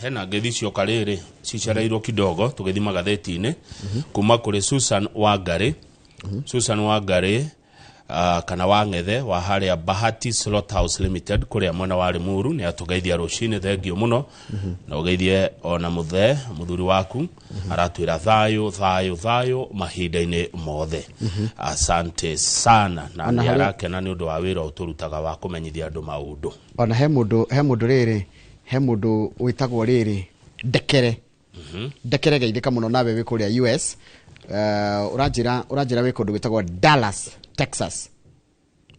hena ngethi cio kariri cicereirwo kidogo tugithi magatheti-ini kuma kuri Susan Wangari. Susan Wangari kana Wangethe wa haria Bahati Slaughterhouse Limited kuria mwena wa Limuru ni atugeithia rucini. Thengio muno na ugeithie ona muthuri waku aratwira thayo mahinda-ini mothe. Asante sana na ni arakena ni undu wa wira uturutaga wa kumenyithia andu maundu. Ona he mundu witagwo riri Ndekere. Ndekere geithika muno nawe wi kuria US. Urajira wi kundu witagwo Dallas, Texas.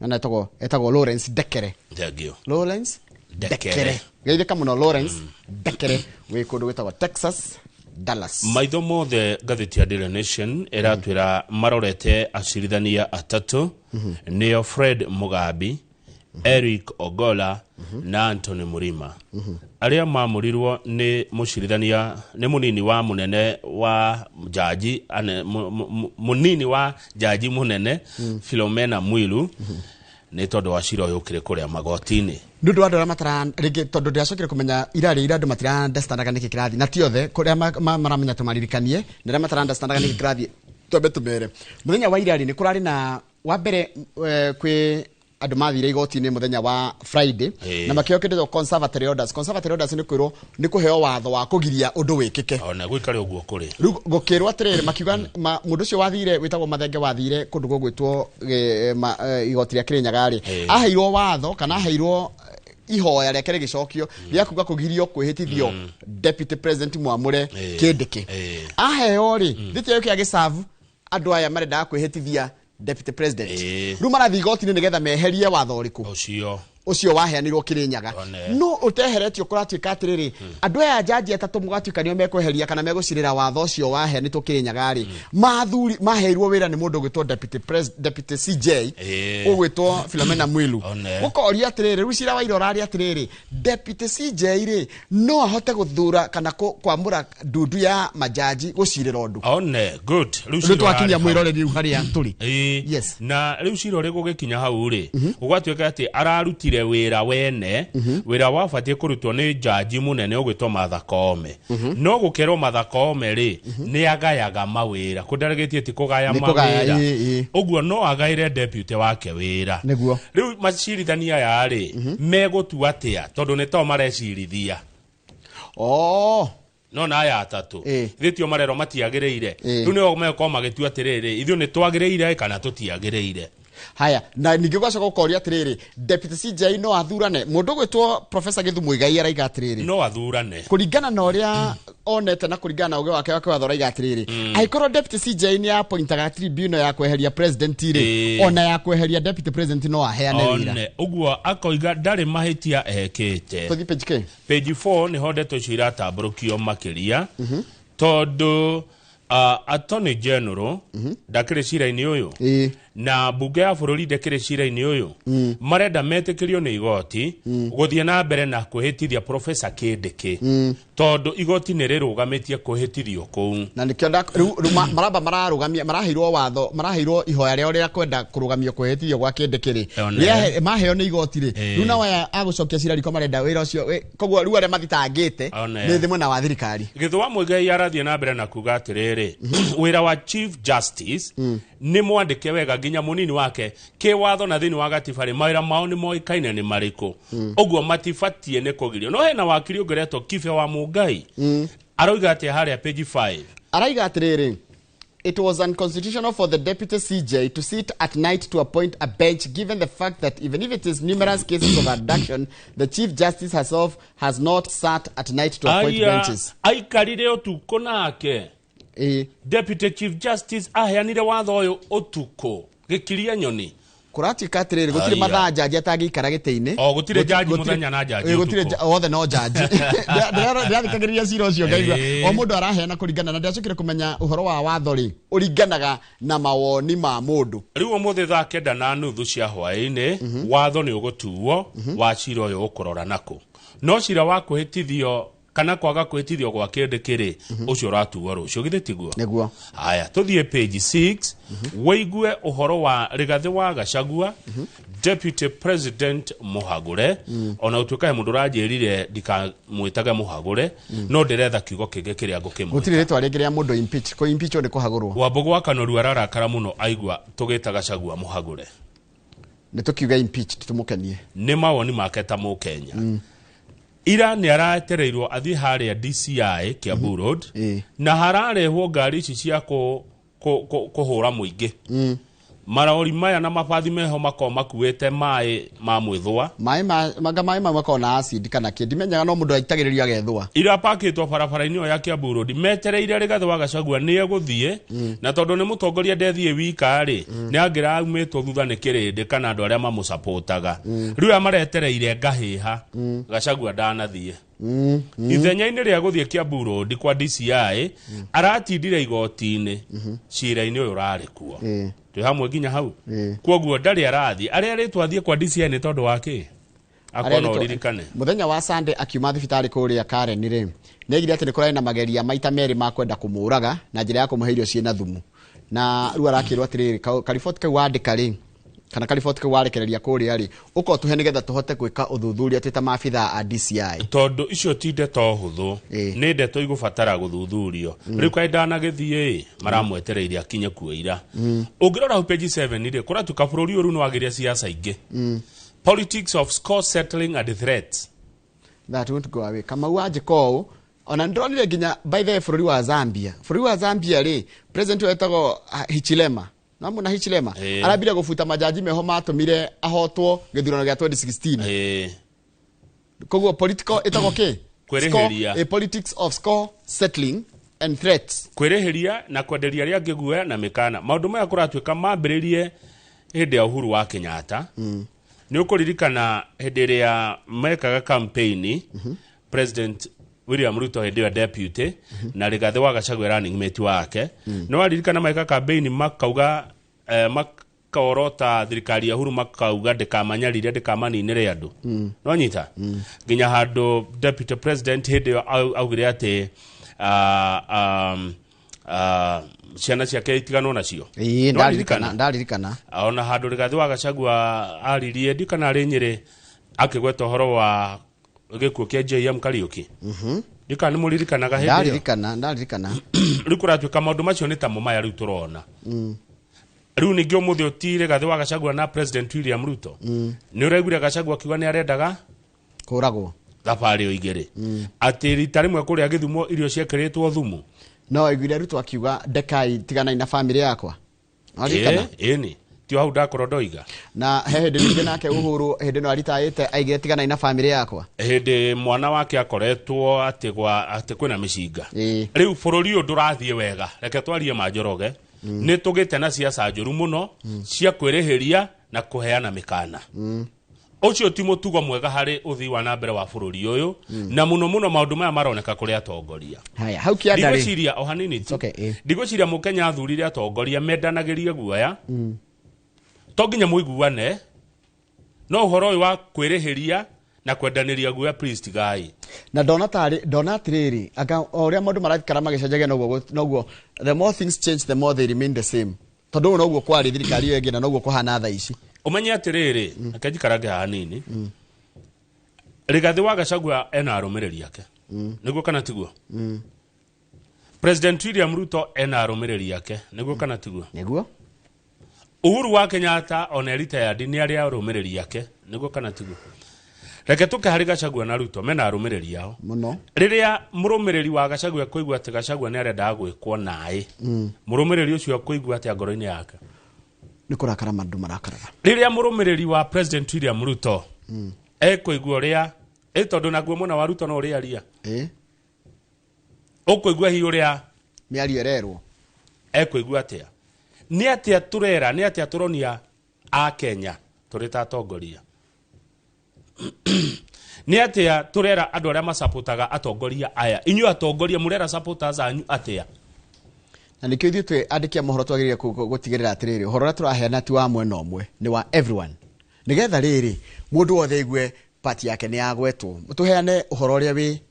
Ana etagwo Lawrence Ndekere. Thengio. Lawrence Ndekere. Geithika muno Lawrence Ndekere wi kundu witagwo Texas, Dallas. Maitho mothe gatheti ya Daily Nation eratwira marorete acirithania atatu nio Fred Mugabi, Eric Ogola na Anthony Murima. Aria mamurirwo ni mucirithania ni munini wa munene wa jaji munini wa jaji munene Philomena Mwilu ni tondu wa cira yukire kuria magoti-ini. Nundu andå matara rĩngĩ tondu ndiacokire kumenya ira andå matira understandaga niki kirathi na tiothe kuria maramenya tumaririkanie na ria matara understandaga niki kirathi twambe tumere muthenya wa irari ni kurari na wa mbere kwi andå mathire igoti-ini muthenya wa Friday na makio kindu conservative orders ni kwirwo ni kuheo watho wa kugiria undu wikike ona gwikare uguo kuri gukirwa atiriri makiuga mundu ucio wathire witagwo Mathenge wathire kundu gwitwo igoti ria Kirinyaga ri aheirwo watho kana aheirwo ihoya reke rigicokio ria kuga kugirio kwihitithio deputy president Mwamure Kindiki aheo ri thitio kia gisavu andu aya marenda kwihitithia deputy president rumara thigoti-ini nigetha meherie watho uriku ucio waheanirwo Kirinyaga no uteheretio kuratuika atiriri andu aya jaji atatu mugatuika nio mekweheria kana megucirira watho ucio waheanitwo Kirinyaga ri mathuri maheirwo wira ni mundu gwitwo deputy CJ ugwitwo Philomena Mwilu gukoria atiriri rucira wa irorari atiriri deputy CJ ri no ahote guthura kana kwamura ndundu ya majaji gucirira undu good rucira twakinya mwiroreri haria turi yes na rucira uri gugikinya hau ri ugatuika ati ararutire wira wene wira wabatie kurutwo ni jaji munene ugwitwo Martha Koome no gukerwo Martha Koome ri ni agayaga mawira kundaragetie ti kugaya mawira uguo no agaire deputy wake wira riu macirithania ya ri megutua atia tondu ni to marecirithia no na aya atatu thitio marero matiagireire riu ni omeko magitua atiriri ithu ni twagireire kana tutiagireire. Haya na ningi gwacoka gukoria atiriri deputy CJ no athurane mundu gwitwo Professor Githumu Igai araiga atiriri no athurane kuringana na uria onete na kuringana na uge wake watho raiga atiriri aikorwo deputy CJ ni appointaga tribunal ya kweheria president ri ona ya kweheria deputy president no aheane wira uguo akoiga ndari mahitia ehekete tuthi page 4 ni hondeto cira tamburukio makiria tondu Attorney General ndakire cira-ini uyu na bunge ya bururi ndakire cira-ini uyu marenda metikirio ni igoti guthie na mbere na kuhitithia Professor Kindiki tondu igoti ni rirugamitie kuhitithio kuu na nikio maramba mararugamia maraheirwo watho maraheirwo ihoya ria uria kwenda kurugamio kuhitithio gwa Kindiki ri maheo ni igoti ri riu na waya agucokia cira riko marenda wira ucio koguo riu aria mathitangite ni thimwe na wa thirikari Githua Muigai arathie na mbere na kuga atiriri wira wa Chief Justice ni mwandike wega ginya munini wake ke watho na thini wa gatiba ri mawira mao ni moikaine ni mariku uguo matifatie ni kugirio no hena wakiri ungeretwo Kibe wa Muigai aroiga ati haria page 5 araiga atiriri it was unconstitutional for the deputy CJ to sit at night to appoint a bench given the fact that even if it is numerous cases of abduction the Chief Justice herself has not sat at night to appoint benches aikarire utuko nake Deputy Chief Justice aheanire watho uyu utuko gikiria nyoni kuratuika atiriri gutire mathaa jaji atangikara gite-ini gutire jaji muthenya na jaji gutire othe no jaji ndirathikagiriria cira ucio ngaigua o mundu araheana kuringana na ndiacokire kumenya uhoro wa watho ri uringanaga na mawoni ma mundu riu umuthi thaa 9:30 cia hwaini watho ni ugutuo wa cira uyu ukurora nako no cira wa kuhitithio kana kwaga kwitithio gwa kindi kiri ucio ratuo rucio githitiguo Neguo. haya tuthie page 6 waigue uhoro wa Rigathi wa Gachagua Deputy President Muhagure ona utuka mundu ranjirire ndikamwitaga Muhagure no ndiretha kiugo kingi kiria ngukimwe Gutiri ritwa ringi ria mundu impeach ko impeach ni kuhagurwo Wambugu wa Kanoru ararakara muno aigua tugita Gachagua Muhagure ni tukiuga impeach tutumukenie ni mawoni make ta Mukenya ira ni aratereirwo athi haria DCI Kiambu Road na hararehwo ngari ici cia kuhura muingi marori maya na mabathi meho mako makuete mai ma mwithwa mai makona acid kana kindi menyaga no mundu aitagiriria gethwa ira pakitwo barabara-ini ya Kiambu Road metereire Rigathi wa Gachagua ni eguthie na tondu ni mutongoria ndethie wika ri ni angira aumitwo thutha ni kirindi kana andu aria mamusapotaga riu amaretereire ngahiha Gachagua ndanathie ithenya-ini ria guthie Kiambu Road kwa DCI aratindire igoti-ini cira-ini uyu rari kuo tu hamwe ginya hau kwoguo ndari arathi aria ritwathie kwa DCI ni tondu wake akona uririkane muthenya wa Sunday akiuma thibitari kuria Karen ri negire ati ni kurai na mageria maita meri ma kwenda kumuraga na njira ya kumuhe irio ciena thumu na riu arakirwo atiriri kariboti kau wandika ri kana kariboti kau warekereria kuria ri uko tuhe nigetha tuhote gwika uthuthuria twita maabitha a DCI tondu icio ti ndeto huthu ni ndeto igubatara guthuthurio riu kai ndanagithie maramwetereire akinye kuira ungirora page 7 ri kuratuka bururi uru no agiria siasa ingi politics of score settling and threats that won't go away kama waje ko ona ndronire ginya by the bururi wa Zambia ri president wetagwo Hichilema namuna Hichilema arabira gufuta majaji meho matumire ahotwo githurano gya 2016 koguo political etagwo ke kwereheria a politics of score settling and threats kwereheria na kwenderia ria ngiguoya na mikana maundu maya kuratuika mambiririe hindi ya Uhuru wa Kenyatta ni ukuririkana hindi ria mekaga campaign President William Ruto hindi ya deputy na Rigathi wa Gachagua running mate wake no aririkana meka campaign makauga makaorota thirikari ya Uhuru makauga ndikamanyarire ndikamaninire andu no nyita ginya handu deputy president hindi augire ati ciana ciake itigano nacio ndaririkana ona handu Rigathi wa Gachagua aririe ndikana ari Nyeri akigweta horo wa gikuo kia JM Kariuki ndikana ni muririkanaga hindi ndaririkana riu kuratuika maundu macio ni ta mumaya riu turona riu ningi umuthi utire Rigathi wa Gachagua na President William Ruto ni uregwire Gachagua kiuga ni arendaga kuragwo thabari o igiri ati rita rimwe kuria Githumo irio ciekeretwo thumu no igwire Ruto akiuga ndekai tigana na family yakwa ni tio hau ndakoro ndoiga na hindi ningi nake Uhuru hindi no aritaite aigire tigana na family yakwa hindi mwana wake akoretwo ati kwina micinga riu bururi uyu ndurathie wega reke twarie manjoroge ni tugite na siasa njuru muno cia kwereheria na kuheana mikana ucio ti mutugo mwega hari uthii wa na mbere wa bururi uyu na muno maundu maya maroneka kuri atongoria haya hau kiandari ndigociria o hanini tu ndigociria Mukenya athurire atongoria mendanagirie guoya to nginya muiguane no uhoro uyu wa kwereheria na kwendaniria guoya priest gai na dona atiriri aka oria mundu maraikara magicenjagia noguo the more things change the more they remain the same tondu noguo kwari thirikari iyo ingi na noguo kuhana tha ici umenye atiriri akajikarange hanini Rigathi wa Gachagua ena arumiriri yake niguo kana tiguo President William Ruto ena arumiriri yake niguo kana tiguo niguo Uhuru wa Kenyatta ona retired ni aria arumiriri yake niguo kana tiguo reke tuke hari Gachagua na Ruto mena arumiriri yao muno riria murumiriri wa Gachagua kuigua ati Gachagua ni arenda gwikwo nae murumiriri ucio kuigua ati ngoro-ini yake ni kurakara mandu marakaraga riria murumiriri wa President William Ruto kuigua uria tondu naguo muna wa Ruto no uria ria ukuigua hi uria miario ererwo kuigua atia ni atia turera ni atia turonia a Kenya turita atongoria ni atia turera andu aria masapotaga atongoria aya inyu atongoria murera supporters anyu atia na nikio ithu twe andikia mohoro twagirire gutigirira atiriri horo ra turaheana ti wa mwena omwe ni wa everyone nigetha riri mundu wothe igue party yake ni agwetwo tuheane uhoro ria wi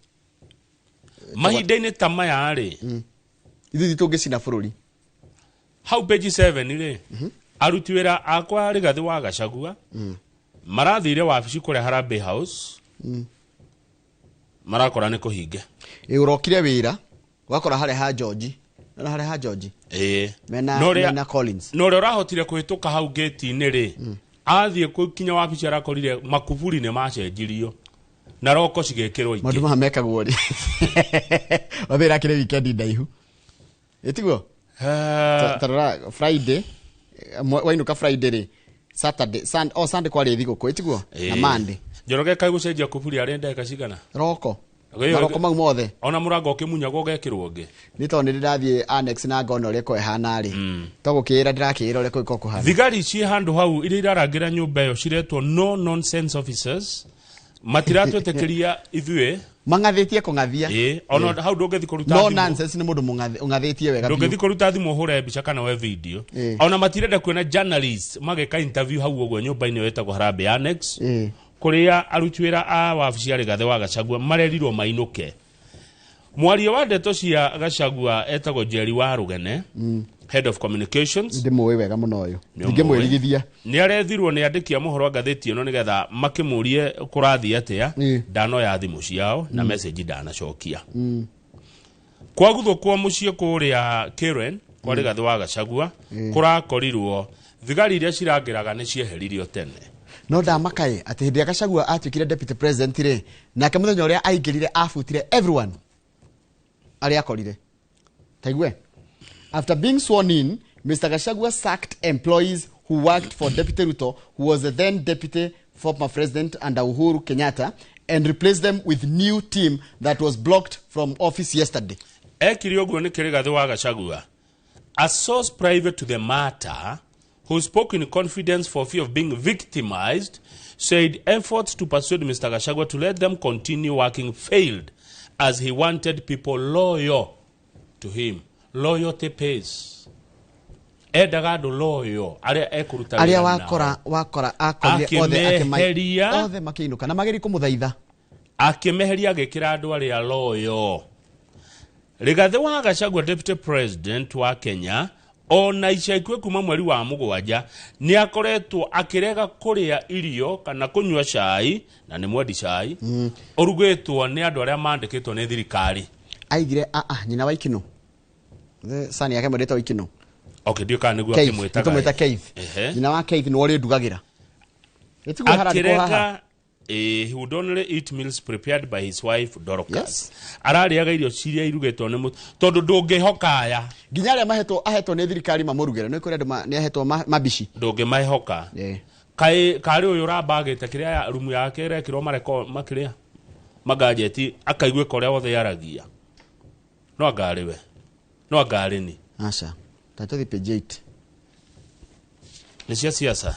mahinda-inĩ ta maya rĩ ithuĩ tũngĩcina bũrũri hau page 7 rĩ aruti wĩra akwa Rigathĩ wa Gachagua marathire wabici kũrĩa Harambee House marakora nĩ kũhinge ũrokire wĩra wakora harĩa ha George na harĩa ha George mena Collins no rĩo rahotire kũhĩtũka hau gate-inĩ rĩ athiĩ kũkinya wabici arakorire makuburi nĩ macenjirio na roko cigekĩrwo ingĩ maũndũ mamekagwo rĩ wathĩra kĩrĩ weekend ndaihu ĩtiguo tarora Friday wainũka Friday rĩ Saturday Sunday kwarĩ thigũkũ ĩtiguo na Monday Njoroge kai gũcenjia kuburi arenda ekacigana roko mau mothe ona mũrango ũkĩmunyaga ũgekĩrwo ũngĩ nĩ tondũ nĩ ndĩrathiĩ annex na ngona ũrĩa ko ĩhana rĩ togũkĩra ndĩrakĩra ũrĩa ko kũhana thigari ciĩ handũ hau iria irarangĩra nyũmba ĩyo ciretwo no nonsense officers matiratwetĩkĩria ithuĩ mangathĩtie kũngathia ona hau ndũngĩthi kũruta no nonsense nĩ mũndũ ũngathĩtie wega ndũngĩthi kũruta thimũ ũhũre mbica kana we video ona matirenda kuona journalist mageka interview hau ũguo nyũmba-inĩ wetagwo Harambee Annex kũrĩa aruti wĩra a wabici ya Rigathĩ wa Gachagua marerirwo mainũke mwaria wa ndeto cia Gachagua etagwo Jerry wa Rũgene head of communications ndĩmũĩ wega mũno ũyũ ndingĩmwĩrigithia nĩ arethirwo nĩ andĩki a mohoro ngathĩti ĩno nĩgetha makĩmũrie kũrathiĩ atĩa ndanoya thimũ ciao na message ndanacokia kwaguthũkwo mũciĩ kũrĩa Karen kwa Rigathĩ wa Gachagua kũrakorirwo thigari iria cirangĩraga nĩ cieheririo tene no ndamakae atĩ hĩndĩ ya Gachagua atuĩkire deputy president rĩ nake mũthenya ũrĩa aingĩrire abutire everyone arĩa akorire taigwe after being sworn in Mr. Gachagua sacked employees who worked for Deputy Ruto who was the then deputy former president under Uhuru Kenyatta and replaced them with new team that was blocked from office yesterday ekire ũguo nĩ Rigathĩ wa Gachagua a source private to the matter who spoke in confidence for fear of being victimized, said efforts to persuade Mr. Gachagua to let them continue working failed as he wanted people loyal to him. Loyalty pays. Endaga andũ loyal aria ekuruta wĩra aria wakora akorire othe makĩinũka na mageri kũmũthaitha akĩmeheria agĩkĩra andũ aria loyal. Rigathĩ wa Gachagua deputy president wa Kenya ona ica ikuhĩ kuma mweri wa mũgwanja nĩ akoretwo akĩrega kũrĩa irio kana kũnyua cai na nĩ mwendi cai ũrugĩtwo nĩ andũ arĩa mandĩkĩtwo nĩ thirikari aigire nyina wa Ikino sani yake mwendete wa Ikino ndio kana nĩguo akĩmwĩtaga Keith nyina wa Keith nĩ ũrĩ ndugagĩra ĩtiguo haraka he would only eat meals prepared by his wife Dorcas. Ararĩaga irio ciria irugĩtwo nĩ tondũ ndũngĩhoka nginya arĩa ahetwo nĩ thirikari mamũrugĩra nĩ kũrĩ andũ nĩ ahetwo mabici ndũngĩmahoka karĩ ũyũ ũrambagĩte kĩrĩa rumu yake ĩrekĩrwo mareko makĩrĩa magajeti akaiguĩka ũrĩa wothe yaragia no angarĩ ni aca tatũthi page 8 nĩ cia siasa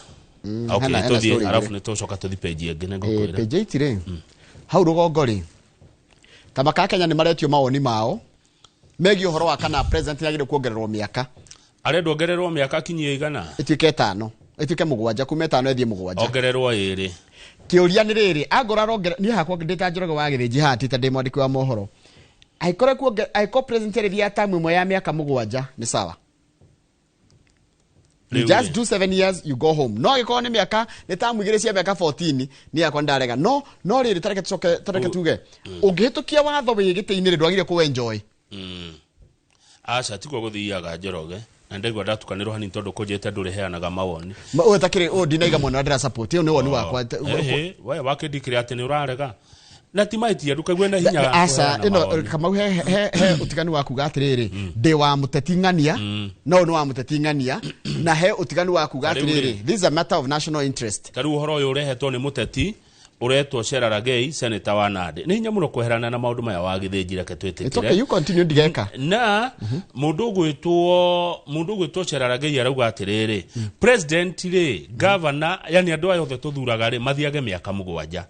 okay tũthiĩ arafu nĩ tũcoka tũthi page ĩngĩ nĩngũkwĩra page 8 rĩ hau rũgongo rĩ tabaka Kenya nĩ maretio mawoni mao megie ũhoro wa kana president nĩagĩrĩirwo kuongererwo mĩaka arendwo ongererwo mĩaka kinyie igana ĩtuĩke 5 ĩtuĩke 7 kuma 5 ĩthiĩ 7 ongererwo 2 kĩũria nĩ rĩrĩ angora niĩ hakwa ndĩta Njoroge wa Gĩthĩnji hati ta ndĩ mwandĩki wa mohoro aikore president rĩthia tamu ĩmwe ya mĩaka 7 nĩ sawa. You just do 7 years, you go home. No gĩkorwo nĩ mĩaka nĩ tamu igĩrĩ cia mĩaka 14 nĩ yakwa ndarega. No rĩrĩ tareke tuge ũngĩhĩtũkia watho wĩ gĩtĩ-inĩ ndwagire ku enjoy. Aca tikuo gũthiaga Njoroge na ndaigua ndatukanĩrwo hani tondũ kũnjĩte ndũrĩ heanaga mawoni. Ũyũ takĩrĩ ndinaiga mwana ndĩra support ũyũ nĩ woni wakwa. We wakĩndikĩre atĩ nĩ ũrarega na ti maitia ndukagwe na hinya aca ĩno Kamau he utigani wa kuga atĩrĩrĩ ndĩ wa mũteti ng'ania no nĩ wa mũteti ng'ania na he utigani wa kuga atĩrĩrĩ this is a matter of national interest. Tarĩu ũhoro ũyũ ũrehetwo nĩ mũteti uretwo Cherargei senator wa Nandi nĩ hinya mũno kweherana na maũndũ maya wa Gĩthĩnji reke twĩtĩkĩre. It's okay, you continue ndigeka na mũndũ gwĩtwo Cherargei arauga atĩrĩrĩ president rĩ governor yani andũ aya othe tũthuraga rĩ mathiage mĩaka 7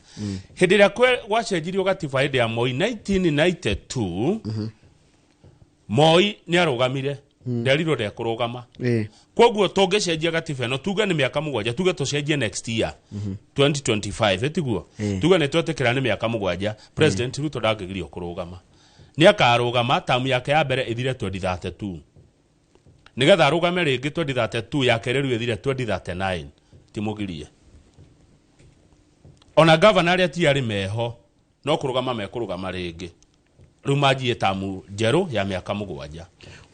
hĩndĩ ĩrĩa gwacenjirio gatiba hĩndĩ ya Moi 1992 Moi nĩ arũgamire nderirwo ndekũrũgama kwoguo tũngĩcenjia gatiba ĩno tuge nĩ mĩaka 7 tuge tũcenjie next year 2025 etiguo tuge nĩ twetĩkĩra nĩ mĩaka 7 president Ruto ndangĩgirio kũrũgama ni akarugama tamu yake ya mbere ithire 2032 nigetha arugame ringi 2032 yake riu ithire 2039 timugirie ona governor aria ti ari meho no kurugama mekurugama ringi riu manjie tamu njeru ya miaka 7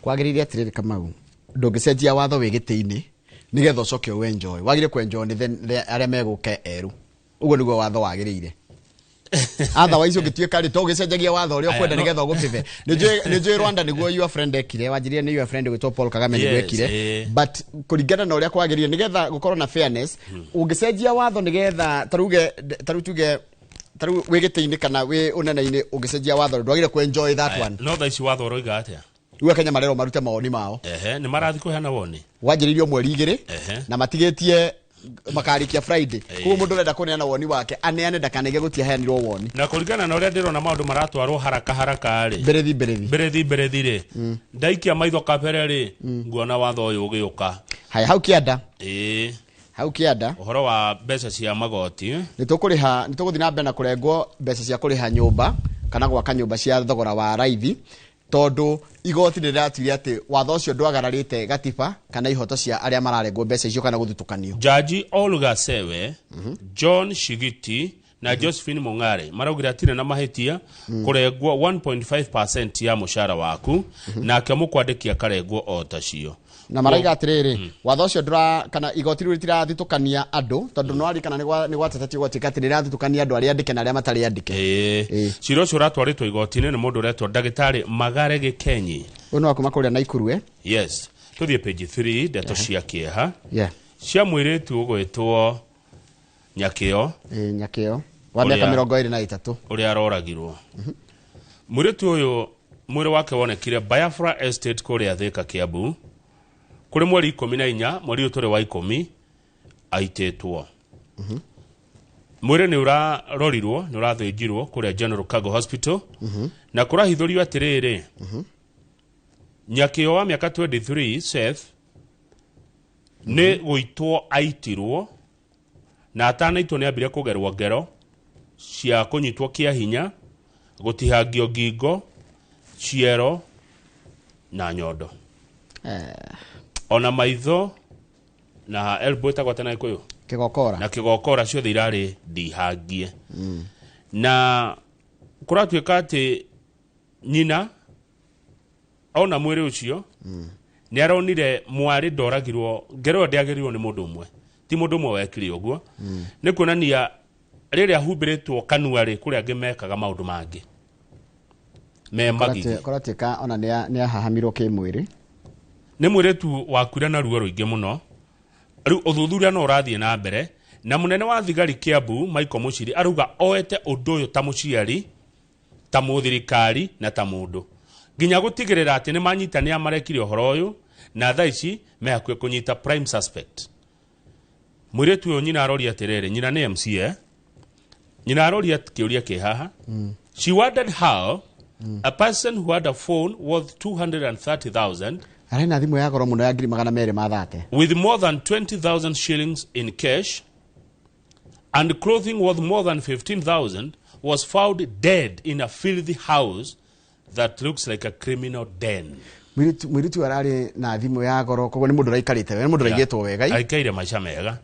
kwagiriria atiriri Kamau ndungicenjia watho wi giti-ini nigetha ucoke enjoy wagire ku enjoy ni aria meguke eru uguo niguo watho wagirire otherwise ungituika ri to gicenjagia watho uria kwenda nigetha ugutithe ni Rwanda niguo your friend ekire wanjirie ni your friend gwitwo Paul Kagame niguo ekire but kuringana na uria kwagirire nigetha gukorwo na fairness ungicenjia watho nigetha taruge wi giti-ini kana wi unene-ini ungicenjia watho ndwagire ku enjoy that one no thaisi watho roiga atia Uwe Kenya marero marute maoni mao. Ni marathi kuheana woni. Wanjiririo mweri 2 na matigetie makarikia Friday. Kuo mundu renda kuneana woni wake aneane ndakanege gutia heanirwo woni. Na kuringana na uria ndirona maundu maratwarwo haraka ri. Berethi ri. Ndaikia maitho kabere ri nguona watho uyu ugiuka. Haya hau kianda. Hau kianda. Uhoro wa mbeca cia magoti. Nituguthi na mbere na kurengwo mbeca cia kuriha nyumba kana gwaka nyumba cia thogora wa raithi. Tondu igoti ndiratuire ati watho ucio ndwagararite gatiba kana ihoto cia aria mararengwo mbeca icio kana guthutukanio. Jaji Olga Sewe, John Shigiti na Josephine Mongare maraugira atire na mahitia kurengwo 1.5% ya mushara waku na akamukwandikia karengwo o tacio. Na maraiga atiriri watho ucio ndura kana igoti riu ritirathukania andu tondu no ari kana ni gwatetati igoti kati rirathukania andu aria andike na aria matari andike. Ciro ucio ratwaritwo igoti-ini ni mundu uretwo Ndagitari Magare Gikenyi. Uno akuma kuria na Ikuru Yes. Tuthie page 3 ndeto cia kieha. Cia mwiritu ugwitwo Nyakio. Nyakio. Wa miaka 23 uria aroragirwo. Mwiritu uyu mwiri wake wonekire Biafra Estate kuria Thika Kiambu. Kuri mweri 14 mweri utore wa 10 aitetwo. Mwiri ni urarorirwo ni urathĩnjirwo kuria General Cargo Hospital na kurahithurio atiriri. Nyakio wa miaka 23 Seth ni guitwo aitirwo na atanaitwo ni ambire kugerwo ngero cia kunyitwo kia hinya gutihangio ngingo ciero na nyondo. Ona maitho na elbow tagwatana ikoyo kigokora ciothe irari ndihangie. Na kuratuika ati nyina ona mwiri ucio ni aronire mwari ndoragirwo ngero ndiagirirwo ni mundu umwe ti mundu umwe wekire uguo ni kuonania riria humbiritwo kanuari kuria ngimekaga maundu mangi me magigi koratika ona ni ahahamirwo kimwiri ni mwiretu wakwira na ruo ruingi muno riu uthuthuria no urathie na mbere na munene wa thigari Kiambu Michael Muchiri aruga oete undu uyu ta muciari ta muthirikari na ta mundu nginya gutigirira ati ni manyitani amarekire uhoro uyu na thaici mehakwe kunyita prime suspect. Mwiretu uyu nyina aroria atiriri nyina ni MCA nyina aroria kiuria kihaha. She wondered how a person who had a phone worth 230,000 arena thimu ya goro muno ya 200 mathate with more than 20,000 shillings in cash and clothing worth more than 15,000 was found dead in a filthy house that looks like a criminal den. Mwiritu arari na thimu ya goro kogo ni mundu raikarite we mundu raigetwo wega aikaire maisha mega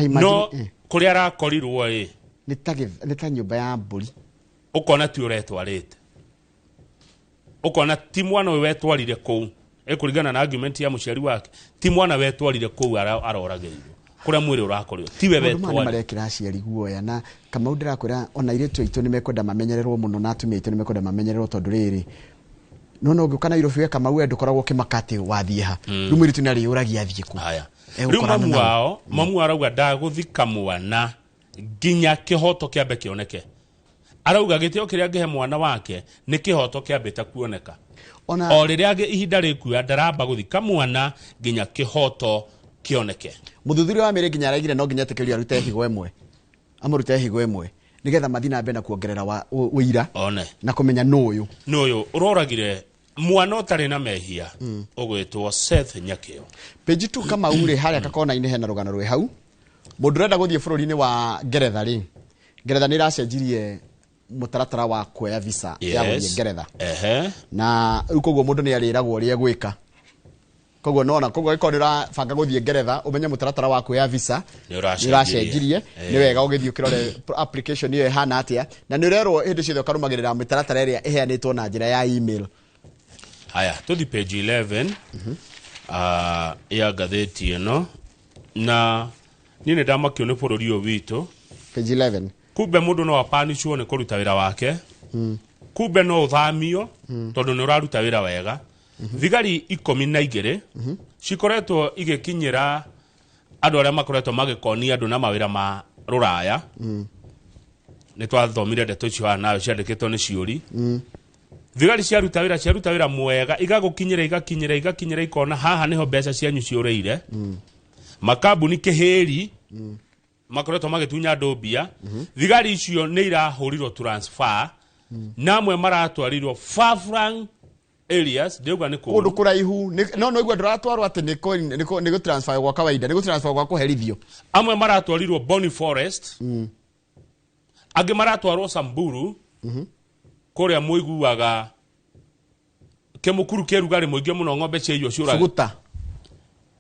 no kuri arakorirwo ni ta nyumba ya mburi ukona ti uretwarite ukona ti mwana we wetwarire kou kuringana na argument ya muciari wake ti mwana wetwarire kou aroragirwo kuria mwiri urakorirwo ti we wetwarire marekira aciari guoya na Kamau ndirakwira ona iretu aitu nimekwenda mamenyererwo muno na atumia aitu nimekwenda mamenyererwo tondu riri no ngiuka Nairobi we Kamau ndukoragwo kimakati wathie ha riu mwiritu nari uragia athie ku haya riu mamu arauga ndaguthika mwana nginya kihoto kiambe kioneke arauga gitio kiria ngehe mwana wake ni kihoto kiambita kuoneka o riria ihinda rikuya ndaramba guthika mwana nginya kihoto kioneke. Muthuthuria wa mere nginya araigire no nginya tekerio arute higo emwe amurute higo emwe nigetha mathina mbe na kuongerera uira na kumenya nuyu uroragire mwana utari na mehia ugwitwo Seth Nyakio. Page 2 kama ure haria kakona ine hena rugano rwe hau mundu renda guthie bururi-ini wa Ngeretha ri Ngeretha ni iracenjirie mutaratara wa kuoya visa ya gũthiĩ Ngeretha na rĩu koguo mũndũ nĩ arĩragwo ũrĩa gwĩka koguo nona koguo ĩkorwo nĩũrabanga gũthiĩ Ngeretha ũmenye mũtaratara wa kuoya visa nĩũracenjirie nĩ wega ũgĩthiĩ ũkĩrore application ĩyo ĩhana atĩa na nĩ ũrerwo hĩndĩ ciothe ũkarũmagĩrĩra mĩtaratara ĩrĩa ĩheanĩtwo na njĩra ya email. Haya tũthi page 11 ya ngathĩti ĩno na niĩ nĩ ndamakio nĩ bũrũri ũyũ witũ. Page 11 kumbe mũndũ no apanishwo nĩ kũruta wĩra wake kumbe no ũthamio tondũ nĩ ũraruta wĩra wega. Thigari 12 cikoretwo igĩkinyĩra andũ arĩa makoretwo magĩkonia andũ na mawĩra ma rũraya. Nĩ twathomire ndeto icio nayo ciandĩkĩtwo nĩ ciũri. Thigari ciaruta wĩra mwega igakinyĩra ikona haha niho mbeca cianyu ciũrĩire. Makambuni kĩhĩri makoretwo magĩtunya andũ mbia. Thigari icio nĩ irahũrirwo transfer na amwe maratwarirwo far-flung areas ndeuga nĩ kũndũ kũraihu no igua ndũratwarwo atĩ nĩ transfer gwa kawaida nĩ transfer gwa kũherithio. Amwe maratwarirwo Boni Forest angĩ maratwarwo Samburu kũrĩa mũiguaga kĩmũkuru kĩrugarĩ mũingĩ mũno ng'ombe cia irio ciũraga Suguta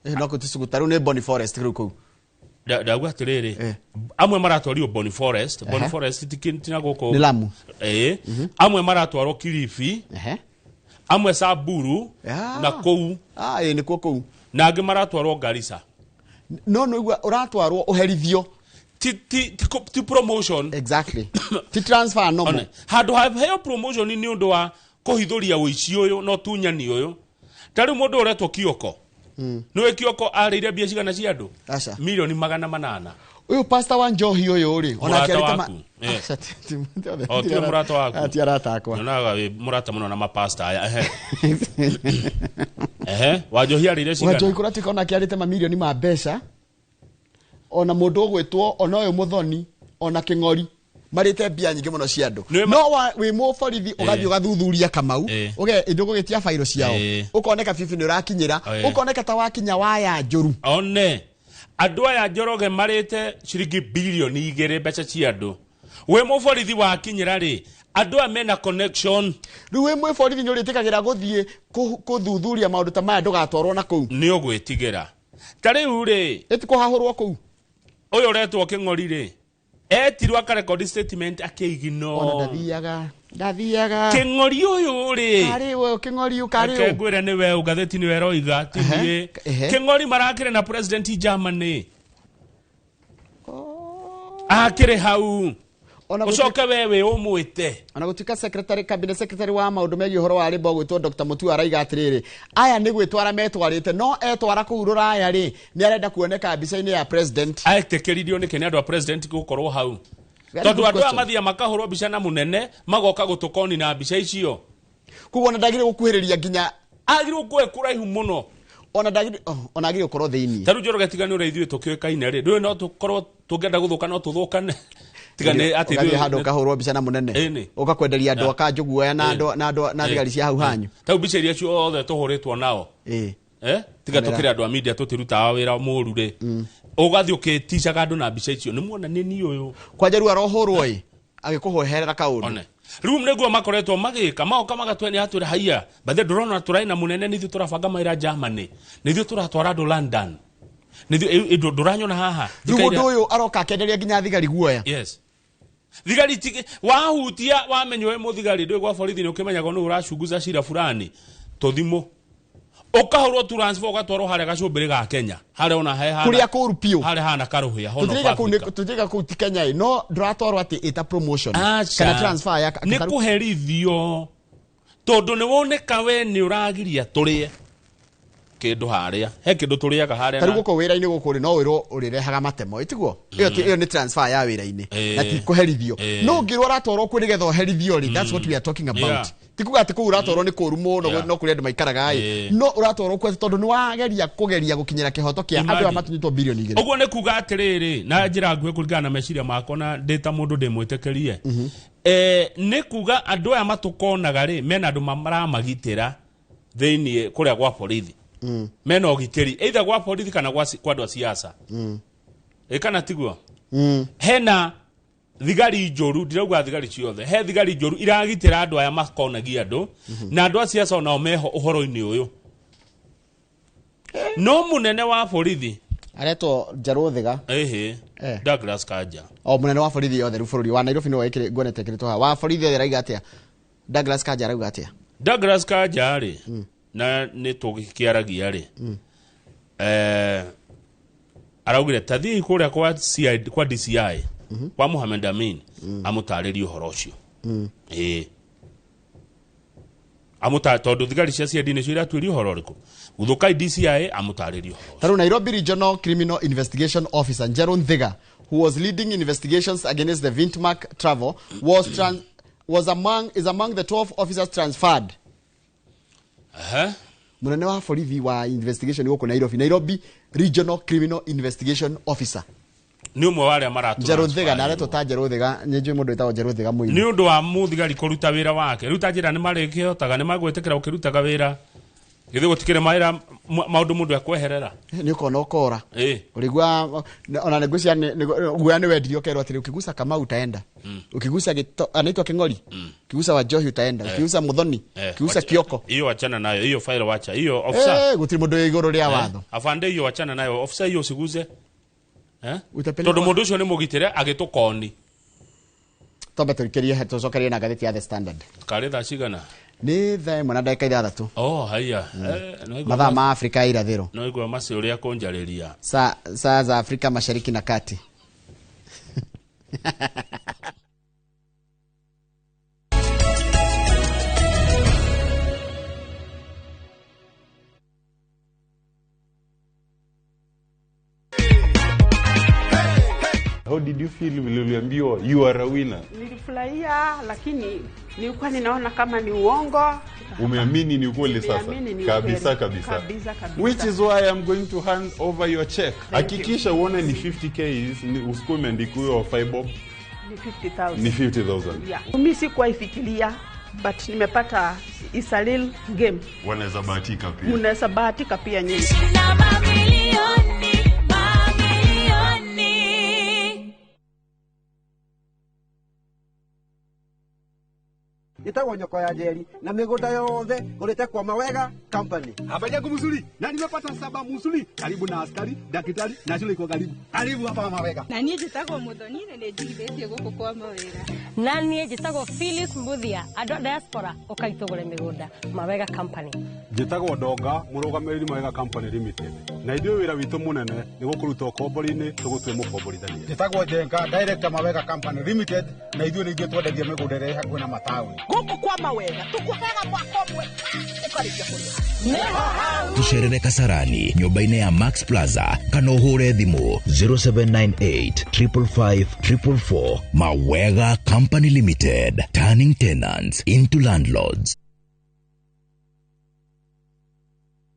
no kũti Suguta rĩu nĩ Boni Forest rĩu kũu ndauga atĩrĩrĩ amwe maratwarirwo Boni Forest Boni Forest tikitina gũkũ nĩ Lamu amwe maratwarwo Kilifi amwe Samburu na kũu nĩ kũu na angĩ maratwarwo Garissa. No igua ũratwarwo ũherithio ti promotion exactly ti transfer no handũ haheo promotion nĩ ũndũ wa kũhithũria ũici ũyũ no tunyani ũyũ. Tarĩ mũndũ ũretwo Kioko nĩwe Kioko arĩire mbia cigana cia andũ milioni 800. Uyu pastor wa Njohi ũyũ rĩ ona kĩarĩte murata waku ati arata akwa nonaga we murata muno na mapasta aya wa Njohi arĩire cigana wa Njohi kũratika ona kĩarĩte mamilioni ma mbeca ona mũndũ ũgwĩtwo ona ũyũ Muthoni ona Kĩng'ori marĩte mbia nyingĩ mũno cia andũ no wĩ mũborithi ũgathiĩ ũgathuthuria Kamau indo gũgĩtia fairo ciao ũkoneka bibi nĩ ũrakinyĩra ũkoneka ta wakinya waya njũru one andũ aya Njoroge marĩte ciringi bilioni 2 mbeca cia andũ wĩ mũborithi wakinyĩra rĩ andũ aya mena connection rĩu wĩ mũborithi nĩ ũrĩtĩkagĩra gũthiĩ kũthuthuria maũndũ ta maya ndũgatwarwo na kũu nĩ ũgwĩtigĩra ta rĩu rĩ ĩtikũhahũrwo kũu ũyũ ũretwo Kĩng'ori rĩ etirwo akarekondi statement akĩigino ona ndathiaga Kĩng'ori ũyũ rĩ Kĩng'ori ũkarĩ ngwĩre nĩ we ngathĩti nĩ weroiga tinie Kĩng'ori marakĩrĩ na president Germany akĩrĩ hau ucoke wewe ũmwĩte ona gũtuĩka secretary cabinet secretary wa maũndũ megiĩ ũhoro wa rĩmbo gwĩtwo Dr. Mutua araiga atĩrĩrĩ aya nĩ gwĩtwara metwarĩte no etwara kũu rũraya rĩ nĩ arenda kuoneka mbica-inĩ ya president aĩtĩkĩririo nĩkĩ nĩ andũ a president gũkorwo hau tondũ andũ aya mathiĩ makahũrwo mbica na mũnene magoka gũtũkoni na mbica icio koguo ona ndagĩrĩ gũkuhĩrĩria nginya agĩrĩirwo kuoya kũraihu mũno ona agĩrĩirwo gũkorwo thĩinĩ tarĩu Njoroge tiga nĩ ũrĩa ithuĩ tũkĩũĩkaine rĩ ndũĩ no tũkorwo tũngĩenda gũthũka no tũthũkane tigane ati ndio handå kahurwo mbica na munene ukakwenderia andå aka njuguoya na thigari cia hau hanyu tau mbica iria ciothe tũhũrĩtwo nao tiga tũkĩrĩ andũ a media tũtirutaga wĩra mũũru rĩ ũgathiĩ ũkĩticaga andũ na mbica icio nĩ muona nĩ niĩ ũyũ kwanja rĩu arohũrwo ĩ agĩkũhoherera kaũndũ rĩu nĩguo makoretwo magĩka maoka magatwenia atwĩra haiya bathe ndũrona tũraĩ na mũnene nĩ ithuĩ tũrabanga mawĩra Germany nĩ ithuĩ tũratwara andũ London nĩ ithuĩ ndũranyona haha rĩu mũndũ ũyũ aroka akenderia nginya thigari guoya thigari wahutia wamenywo mũthigari ndũĩ gwa borithi nĩ ũkĩmenyaga nĩ ũracunguza cira fulani tũthimo ukahurwo transfer ugatwarwo harĩa gacũmbĩrĩ ga Kenya harĩa ona hana kuria kũru piu harĩa hana karũhia hono tũtiga kũu ti Kenya no ndũratwarwo atĩ ĩta promotion kana transfer ya nĩ kũherithio tondũ nĩ woneka we nĩ ũragiria tũrĩe kĩndũ harĩa he kĩndũ tũrĩaga harĩa tarĩ gũkũ wĩra-inĩ gũkũ no wĩrwo ũrĩrehaga matemo ĩtiguo ĩyo nĩ transfer ya wĩra-inĩ na ti kũherithio no ngĩrwo aratwarwo kwĩ nĩgetha ũherithio rĩ that's what we are talking about tikuga atĩ kũu ũratwarwo nĩ kũru mũno no kũrĩ andũ maikaraga ĩ no ũratwarwo kwĩ tondũ nĩ wageria gũkinyĩra kĩhoto kĩa andũ a matunyitwo bilioni 2 ũguo nĩ kuga atĩrĩrĩ na njĩra nguhĩ kũringana na meciria makwa na ndĩta mũndũ ndĩmwĩtĩkĩrie nĩ kuga andũ aya matũkonaga rĩ mena andũ maramagitĩra thĩinĩ kũrĩa gwa borithi mena ũgitĩri either gwa borithi kana kwa andũ a siasa kana tiguo hena thigari njoru ndirauga thigari ciothe he thigari njoru iragitira andu aya makonagia andu na andu acia so nao meho uhoro-ini uyu no munene wa borithi aretwo Njaru Thiga Douglas Kanja munene wa borithi yothe ru bururi wa Nairobi no wekire ngonete kirito ha wa borithi yothe raiga atia Douglas Kanja rauga atia Douglas Kanja ri na ni tugikiaragia ri araugire tathi kuria kwa DCI kwa Mohamed Amin amutaririe uhoro ucio tondu thigari cia CID cio iratwiri uhoro riku guthukai DCI amutaririe uhoro taru Nairobi Regional Criminal Investigation Officer Njaru Thiga, who was leading investigations against the Vintmark travel is among the 12 officers transferred. Munene wa borithi wa investigation yuko Nairobi Regional Criminal Investigation Officer ni umwe wale maratu Njaru Thiga na areto ta Njaru Thiga nyenjwe mundu etagwo Njaru Thiga muini ni undu wa muthigari kuruta wira wake ruta njira ni marikiotaga ni magwetekera ukirutaga wira githe gutikire maira maundu mundu akweherera ni ukona ukora urigwa ona negucia guya ni wendirio kerwa atiri ukigusa kama utaenda ukigusa anaitwa King'ori ukigusa wa Johi utaenda ukigusa Muthoni ukigusa Kioko hiyo achana nayo hiyo file wacha hiyo officer gutiri mundu iguru ria watho afande hiyo achana nayo officer hiyo siguze tondu mundu ucio ni mugitire agitukoni tobe turikirie tucokerie na gatheti ya The Standard kare tha cigana ni thaa mwana ndagika 3 haya mathaa ma Afrika irathiro no igwa masi uria kunjariria saa za Afrika Mashariki na Kati How did you feel vile uliambiwa you are a winner? Nilifurahia lakini nilikuwa ninaona kama ni uongo. Umeamini ni ukweli sasa? Kabisa. Which is why I'm going to hand over your check. Hakikisha uone ni 50k usikuwe umeandikiwa 5 bob. Ni 50,000. Yeah. Mimi sikuwa ifikiria but nimepata is a real game. Wanaweza bahatika pia. Unaweza bahatika pia nyinyi. Nitagwo nyoko ya Njeri na migunda yothe ngurite kwa Mawega Company. Habari yangu mzuri. Na nimepata saba mzuri. Karibu na askari, daktari na shule iko karibu. Karibu hapa Mawega. Na niĩ njĩtagwo Muthoni na nĩ njigithĩtie gũkũ kwa Mawega. Na niĩ njĩtagwo Phyllis Mbuthia, andũ a diaspora ũkaitũgũre mĩgũnda Mawega Company. Njĩtagwo Ndonga, mũrũgamĩrĩri Mawega Company Limited. Na ithuĩ wĩra witũ mũnene nĩ gũkũruta ũkombori-inĩ tũgũtue mũkomborithania. Njĩtagwo Njenga, director Mawega Company Limited, na ithuĩ nĩ ithuĩ twendagia mĩgũnda ĩrĩa hakuhĩ na mataũni. Gũkũ kwa Mawega tukuhega mwaka ũmwe ũkarĩkia kũrĩha. Tucerere Kasarani nyũmba-inĩ ya Max Plaza kana ũhũre thimũ 0798 555 444. Mawega Company Limited, turning tenants into landlords.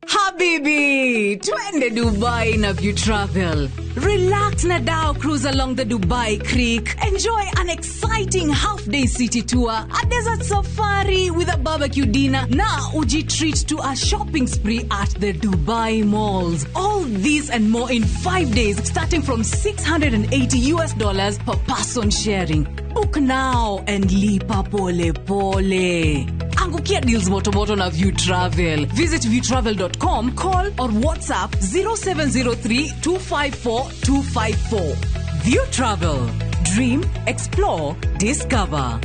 Habibi, twende Dubai na View Travel. Relax na Dao cruise along the Dubai Creek. Enjoy an exciting half-day city tour, a desert safari with a barbecue dinner. Now, uji treat to a shopping spree at the Dubai malls. All this and more in 5 days, starting from $680 per person sharing. Book now and lipa pole pole. Angukia deals motomoto na View Travel. Visit viewtravel.com, call or WhatsApp 0703 254 254. View Travel. Dream, explore, discover.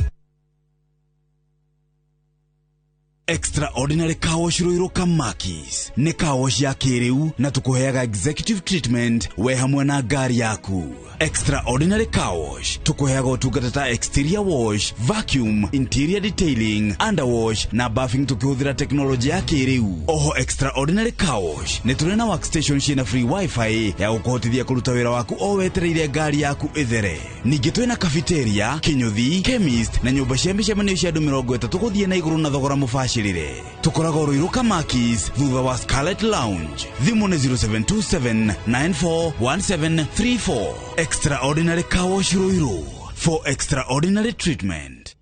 Extraordinary Car Wash Ruiru Kamakis. Ni car wash ya kiriu na tukuheaga executive treatment we hamwe na gari yaku. Extraordinary Car Wash tukuheaga utungata exterior wash, vacuum, interior detailing, underwash na buffing tukihũthĩra teknolojia ya kiriu. Oho Extraordinary Car Wash ni tũrĩ na workstation ciĩna free wifi ya gũkũhotithia kũruta wĩra waku o wetereire gari yaku ĩthere. Ningĩ twĩna cafeteria, kinyuthi, chemist na nyũmba cia mĩcemanio cia andũ 30 gũthiĩ na igũrũ na thogora mũbacĩrĩre. Tukorago Ruiru Kamakis thutha wa Scarlet Lounge. Thimu nĩ 0727 941734. Extraordinary Car Wash Ruiru, for extraordinary treatment.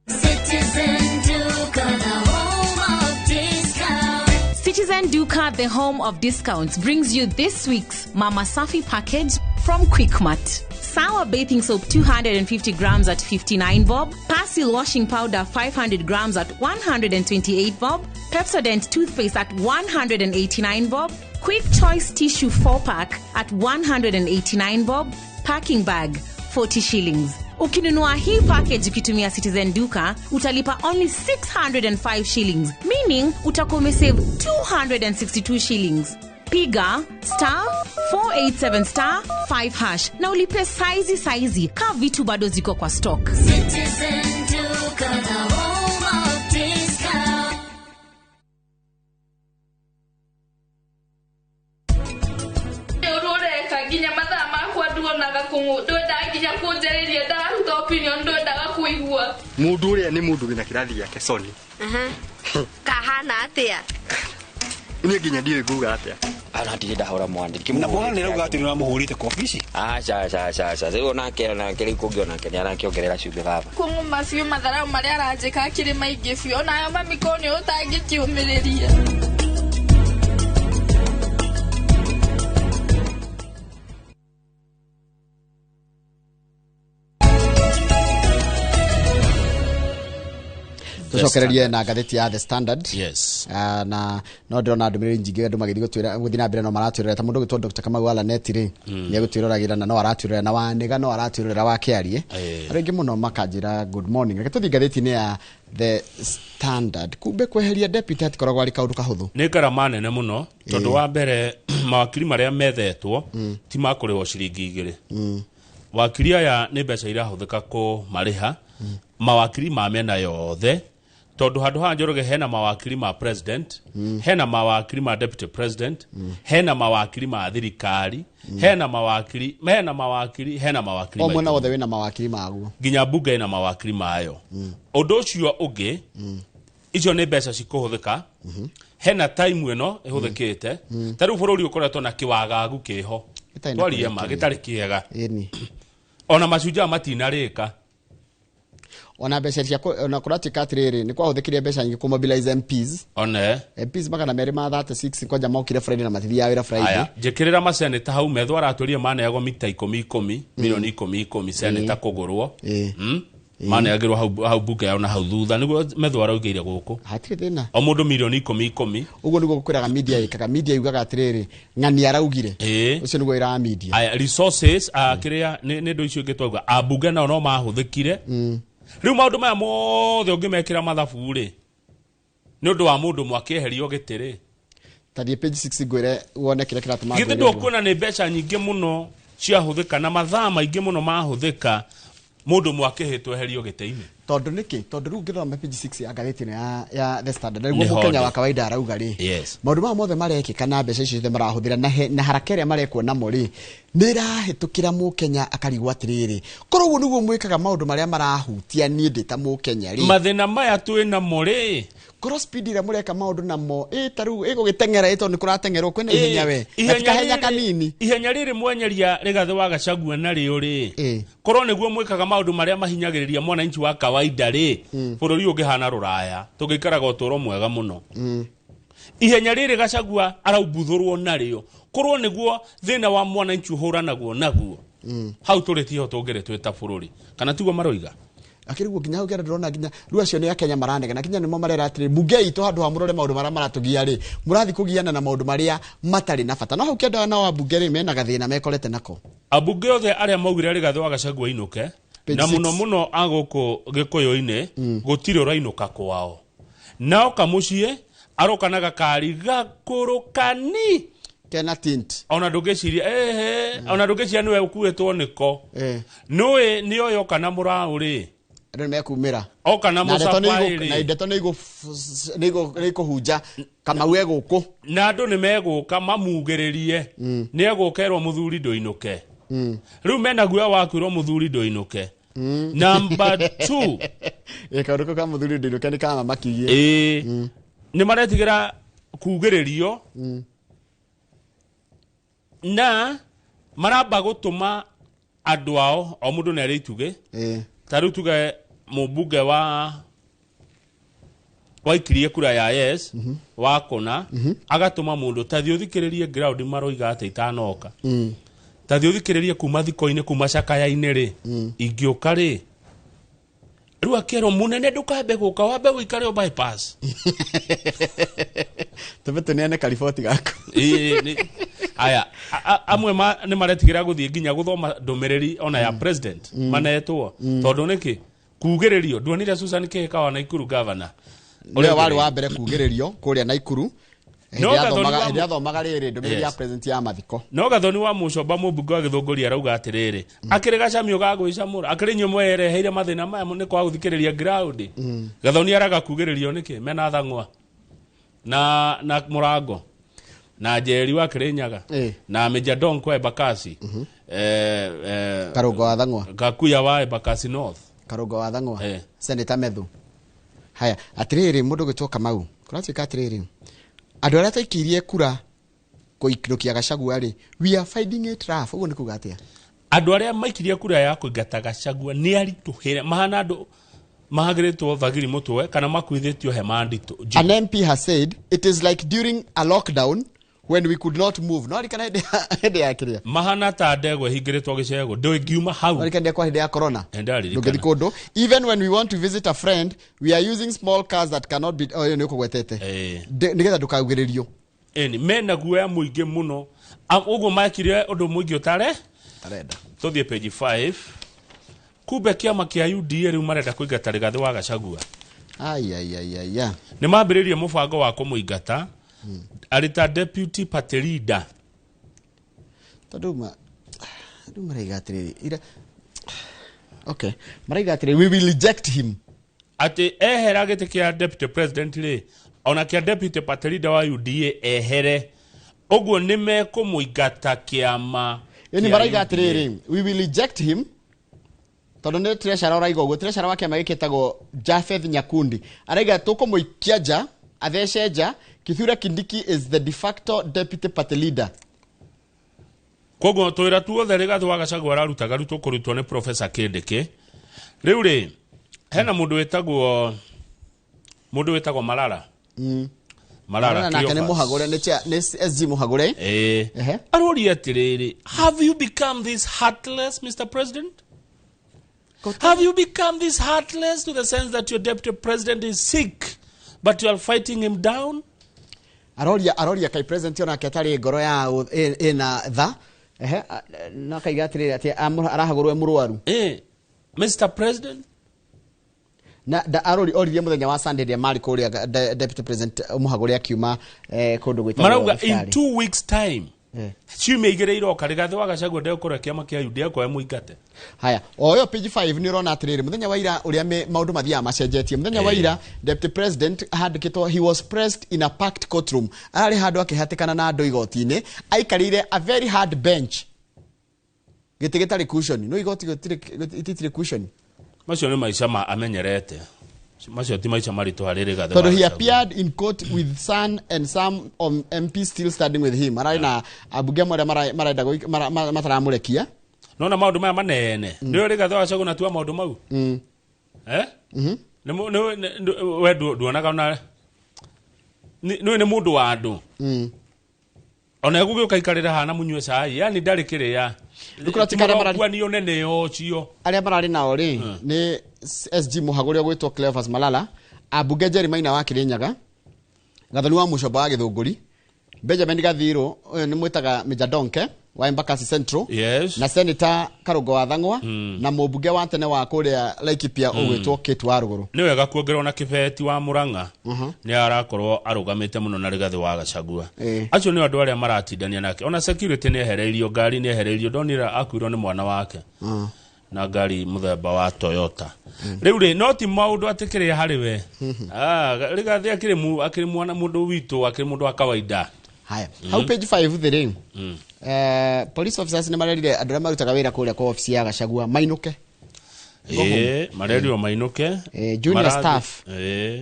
Citizen Duka, the home of discounts. Citizen Duka, the home of discounts, brings you this week's Mama Safi package from Quickmart. Sour bathing soap 250 grams at 59 bob. Persil washing powder 500 grams at 128 bob. Pepsodent toothpaste at 189 bob. Quick Choice tissue 4-pack at 189 bob. Packing bag 40 shillings. Ukinunua hii package ukitumia Citizen Duka, utalipa only 605 shillings, meaning utakuwa umesave 262 shillings. Piga *487*5# na ulipe saizi ka vitu bado ziko kwa stock. Citizen Duka, the home of discount. Ginya madama kwa duonaga kungu ndoenda ginya kunjeriria ndaruta opinion ndoendaga kuigua mundu uria ni mundu wina kirathi yake Soni kahana atia ni ginya ndiwe nguga atia ana ndire hora mwandiki na bona ni rauga ati ni ramuhurite kofici acha sio na kile kugiona kenya arakiongerera cube baba kungu mafiu madharau maria aranjika kiri maingi fio na mami koni utangikiumiriria tucokererie na ngatheti ya The Standard. Yes. Na no ndona ndumiriri njingi andu magithi guthina mbere no maratwirira ta mundu gitwa Dr. Kamau Alanet ri ni agutwiriragira na no aratwirira na wanega no aratwirira wa kiarie aringi muno makanjira good morning reke tuthi ngatheti ni ya The Standard. Kumbe kweheria deputy atikoragwo ari kaundu kahuthu ni garama nene muno tondu wa mbere mawakili maria methetwo ti makurewo ciringi 2 wakili aya ni mbeca irahuthika ku mariha mawakili ma mena yothe tondu handu ha Njoroge hena mawakili ma president hena mawakili ma deputy president hena mawakili ma thirikari hena mawakili omwe na wothe wina mawakili maguo ginya bunge ina mawakili mayo undu ucio ungi icio ni mbeca cikuhuthika hena time eno ihuthikite taru bururi ukoretwo na kiwagagu kiho twarie ma gitari kiega ona macunja matinarika ona mbeca cia ona kuratika atiriri ni kwahuthikire mbeca nyingi ku mobilize MPs MPs magana meri ma 36 kwa jamaa ukire Friday na matithia wira Friday aya jekirira ma senator hau metho araturie mana yago mita 10 milioni 10 senator kugurwo mana yagirwo hau buke yao na hau thutha niguo metho araugeire guku hatire thina o mundu milioni 10 uguo niguo gukwiraga media ikaga media yugaga atiriri ngani araugire ucio niguo ira media aya resources akiria ni ndo icio ngitwaga abunge na no mahuthikire riu maundu maya mothe ungimekira mathabu ri ni undu wa mundu mwakeherio gitiri tathie page 6 gwire wone kire kiratuma githe ndo kuona ni mbeca nyingi muno cia huthika na mathaa maingi muno mahuthika mundu mwakehitwo herio giteini tondu niki tondu ru ngirora page 6 ya ngatheti ya The Standard niguo mukenya wa kawaida arauga ri maundu ma mothe marekika na mbeca icio the marahuthira na haraka iria marekwo namo ri nirahitukira mukenya akarigwa atiriri korwo niguo mwikaga maundu maria marahutia ni ndita mukenya ri mathina maya twina mo ri korwo speed ira mureka maundu namo taru igugitengera ito ni kuratengerwo kwena ihenya we ihenya kanini ihenya riri mwenyeria rigathe wa Gachagua na rio ri korwo niguo mwikaga maundu maria mahinyagiriria mwananchi wa kawaida ri bururi ugihana ruraya tugikaraga uturo mwega muno ihenya riri Gachagua araubuthurwo nario korwo niguo thina wa mwananchi uhuranaguo naguo hau turitio tungire twita bururi kana tiguo maroiga akiriguo ginya ugera ndrona ginya ru acio ni akenya maranega na ginya nimo marera atiri bunge itu handu ha murore maundu maria maratugia ri murathi kugiana na maundu maria matari na bata no hau kenda na wa bunge ri mena gathina mekorete nako abunge othe aria maugire rigathe wa Gachagua inuke na muno aguko gikuyu-ini gutire urainuka kwao nao kamucie arokanaga kari gakurukani kena tint ona ndugeciria ona ndugeciria niwe ukuetwo niko noe niyo yoka na murauri rene kumira oka na musafairi na indeto ni kuhunja kama we guku na andu ni meguka mamugiririe ni egukerwo muthuri ndoinuke riu mena guya wakwirwo muthuri ndoinuke number 2 ekaruko kama muthuri ndoinuke ni kama makigie ni maretigira kugiririo na maramba gutuma andu ao o mundu ni arituge taru tuge mubunge wa ikirie kura ya yes wakona agatuma mundu tathi uthikiririe ground maroiga ati itanoka ta thiuthikiriria kuma thiko-ini kuma cakaya-ini ri ingioka ri riu akero munene ndukambe guka wambe guikare o bypass tubete nene kariboti gako aya amwe ni maretigira guthie nginya guthoma ndumiriri ona ya president manetwo tondu niki kugiririo ndwonire Susan Kihika wa Naikuru governor ule wali wa mbere kugiririo kuria Naikuru ndio athomaga riri ndumiriri ya president ya mathiko no gathoni wa mucomba mubunge wa Githunguri arauga atiriri akiri gacamio ga gwicamura akiri nyumo yereheire mathina maya ni kwa guthikiriria ground gathoni araga kugiririo niki mena thangwa na Murango na Njeri wa Kirinyaga na Meja Don kwa Embakasi Karungo wa thangwa Gakuya wa Embakasi North Karungo wa thangwa Senator Methu haya atiriri mundu gwitwoka mau kuratuika atiriri andu aria taikirie kura kuikirukia Gachagua ri we are finding it rough uguo nikuga atia andu aria maikirie kura ya kuingata Gachagua ni arituhire mahana andu mahagiritwo thagiri mutwe kana makuithitio hema ndito. An MP has said it is like during a lockdown when we could not move. No rikana hede ya kiria mahana ta ndegwe hingiritwo gicego ndingiuma hau no rikana kwa hede ya corona endari rikana even when we want to visit a friend we are using small cars that cannot be ni kugwetete nigetha ndukagiririo eni mena guoya muingi muno uguo makire undu muingi utare arenda tuthie page 5 kumbe kiama kia UDA riu marenda kuingata Rigathi wa Gachagua ai ni mambiririe mubango wa kumuingata arita deputy party leader taduma maraigatire ira okay maraigatire we will reject him ati ehera gite kia deputy president ri ona kia deputy party leader wa UDA ehere oguo ni mekumuingata kiama yani maraigatire ri we will reject him tondu ni treasurer oraigo guo treasurer wake magiketagwo Japheth Nyakundi araiga tukumuikia nja athece nja Kithure Kindiki is the de facto deputy party leader koguo twira tuothe Rigathi wa Gachagua ararutaga riu tukurutwo ni Professor Kindiki riu ri hena mundu wetagwo Malala na kane muhagure ni SG muhagure arori atiriri have you become this heartless Mr President? Have you become this heartless to the sense that your deputy president is sick but you are fighting him down? Aroria kai president ona ketari ngoro ya ina tha na kai gatire ati arahagurwe murwaru Mr President na da oririe muthenya wa Sunday de mari kuria deputy president muhagure akiuma kundu gwita marauga in 2 weeks time ciumeigĩrĩirwo Rigathi wa Gachagua ndekũrĩa kĩama kĩa UDA kwa muingate haya oyo page 5 ni rona atiriri muthenya wa ira uria maundu mathia macenjetie muthenya wa ira deputy president handikitwo he was pressed in a packed courtroom ari handu akihatikana na andu igoti-ini aikarire a very hard bench gitigitari cushion no igoti gititire cushion macio ni maica amenyerete macio ti maica maritu harĩ Rigathi so he appeared in court with son and some MP still standing with him arari na abunge mara marenda mataramurekia no na maundu maya manene ndio Rigathi wa Gachagua natua maundu mau we nduonaga ona ni mundu wa andu ona gugu kaikarira hana munywe cai yani ndari kiria Dukratikara marari ni onene yocio aria marari nao ri ni SG muhagure gwitwo Cleophas Malala abunge Njeri Maina wa Kirinyaga gathoni wa mucomba wa Githunguri Benjamin Gathiro ni mwitaga Meja Donke wa Embakasi Central na Senator Karungo wa Thang'wa na mubunge wa tene wa kuria Laikipia ugwitwo Kate wa Ruguru ni wega kuongerwo na Kibeti wa Murang'a ni arakorwo arugamite muno na Rigathi wa Gachagua acio ni andu aria maratindania nake ona security ni ehereirio ngari ni ehereirio donira akuirwo ni mwana wake na ngari muthemba wa Toyota riu ri no ti maundu atikire hari we Rigathi akiri mwana mundu witu akiri mundu wa kawaida haya how page 5 the ring police officers ni marerire andu aria marutaga wira kuria kwa ofisi ya Gachagua mainuke marerio mainuke junior staff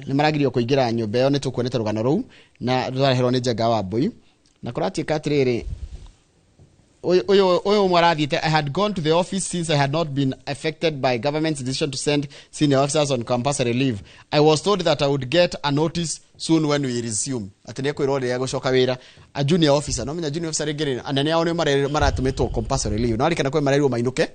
ni maragirio kuingira nyumba yo ni tukuonete rugano ruu na rwareherwo ni Njenga wa Mbui na kurati katiriri oyo mwarathiete I had gone to the office since I had not been affected by government's decision to send senior officers on compulsory leave. I was told that I would get a notice soon when we resume atene kwirwo ria gucoka wira a junior officer no menya junior officer ngere anene ao ne maratumitwo compulsory leave no alikana kwe marerirwo mainuke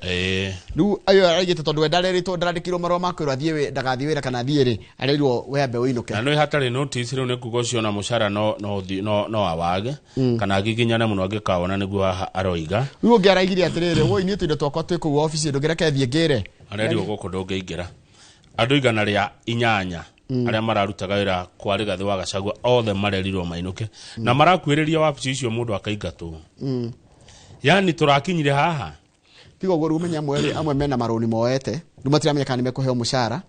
riu ayo arigite tondu endareritwo ndarandikirwo marwa makwirwo athie ndagathie wira kana athie ri arerirwo wembe uinuke na no hatari notice riu ne kugo cio na mushara no awage kana agikinyane muno agikaona niguo aroiga riu ngiaraigire atirire wo ini tuindo twakwa twi ku office ndugireke athie ngire arerirwo guko ndungiingira andu igana ria 8 aria mararutaga wira kwa Rigathi wa Gachagua othe marerirwo mainuke na marakwiriria wabici icio mundu akaigatwo yani turakinyire haha tigo goru menya amwe mena maroni moete ndumatiramenya kana nimekuheo mushara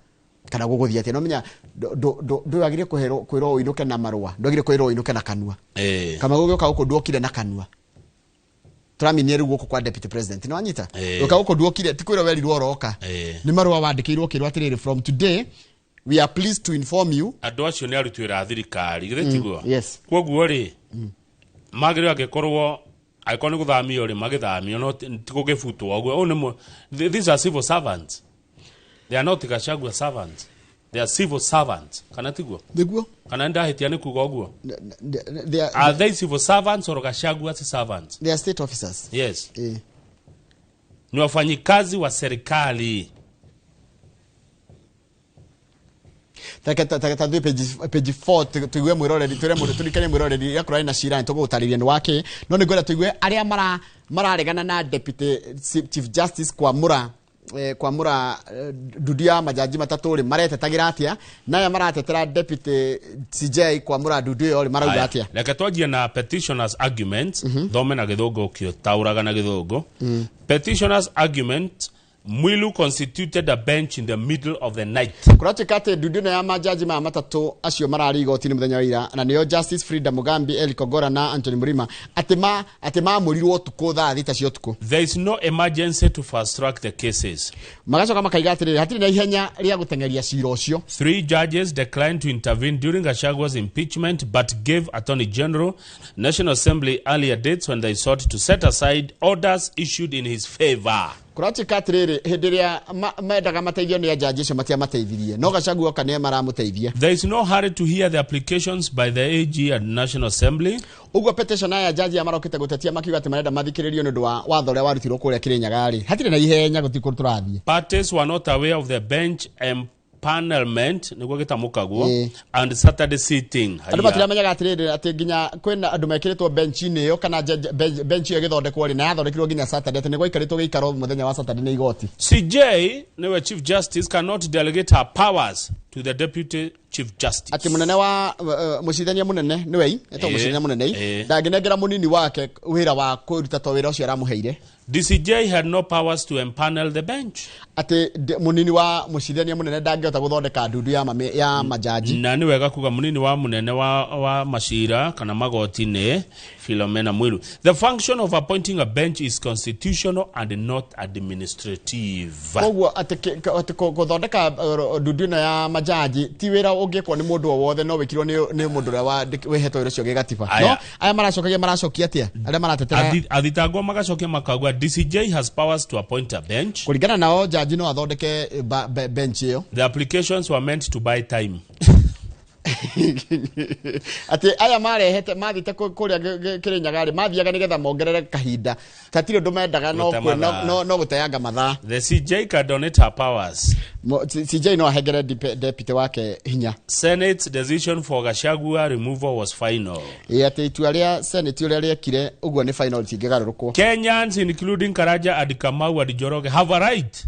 kana guguthia ati no menya ndo agire kwiro inuke na marwa ndo agire kwiro inuke na kanua kama gugioka uko ndokire na kanua turaminie riu guko kwa deputy president no anyita uka uko ndokire tikwiro weri rworoka ni marwa wandikirwo kirwa atiriri from today we are pleased to inform you ando acio ni arutwira thirikari githitiguo yes koguo ri magire agikorwo aikoni guthamio ri magithamio no tigugifutwo oguo these are civil servants, they are not Gachagua servants, they are civil servants kana tiguo niguo kana ndahitia ni kuga oguo are they civil servants or Gachagua servants? They are state officers. Yes ni wafanyikazi wa serikali. Taka page 4 tuigwe mwiroreri ture mundu turikane mwiroreri yakura na shira ntogo utariria ni wake no ni gwera tuigwe aria mararegana na deputy chief justice kwa mura dudia majaji matatu ri maretetagira atia na maratetera deputy CJ kwa mura dudia ri marauga atia leke twajia na petitioners arguments thome na githungu kio tauraga na githungu petitioners argument Mwilu constituted a bench in the middle of the night. Kuratikate duduna ya majaji matatu acio marari igotini muthenya wa ira na niyo Justice Frida Mugambi, Eli Kogora na Anthony Murima atima murirwo tuko thaa thita cio tuko. There is no emergency to fast track the cases. Magacoka makaiga atiri hatiri na ihenya ria gutengeria cira ucio. 3 judges declined to intervene during Gachagua's impeachment but gave Attorney General National Assembly earlier dates when they sought to set aside orders issued in his favor. Kuratika atiriri hindiria mendaga mateithio ni judges cio matia mateithirie no Gachagua kana maramuteithia. There is no hurry to hear the applications by the AG at National Assembly. Ugwa petition ya judge ya marokite gutetia makiuga ati marenda mathikiririo ndu wa watho ria warutirwo kuria Kirinyaga ri hatire na ihenya gutikuru turathie. Parties were not aware of the bench panelment niguo gitamukaguo and Saturday sitting. Andu matiramenya atiriri ati nginya kwena andu mekiritwo bench ini yo kana bench yo githondekwo ri na yathondekirwo nginya Saturday ati niguo ikaritwo giikaro muthenya wa Saturday ni igoti. CJ niwe Chief Justice cannot delegate her powers to the Deputy Chief Justice. Ati munene wa mucithania munene niwe eto mucithania munene ndaginengera munini wake wira wa kuruta to wira ucio aramuheire. DCJ had no powers to empanel the bench. Ati munini wa mucithania munene ndangihota guthondeka ndundu ya majaji. Na ni wega kuga munini wa munene wa macira kana magoti ni Philomena Mwilu. The function of appointing a bench is constitutional and not administrative. Koguo ati guthondeka ndundu ya majaji ti wira ungikwo ni mundu wothe no wikirwo ni mundu wa weheto wira cio gigatiba. No aya maracokia atia aria maratetera athitangwo magacokia makagwa DCJ has powers to appoint a bench. Kuringana nao jaji no athondeke bench yo. The applications were meant to buy time. Ati aya marehete mathite kuria Kirinyaga ri mathiaga nigetha mongerere kahinda tatiro ndumendaga no guteyanga mathaa. The CJ can donate her powers. CJ no ahegere deputy wake hinya. Senate's decision for Gachagua removal was final. Ati itua ria Senate uria riekire uguo ni final tingigarurukwo. Kenyans including Karaja and Kamau and Njoroge have a right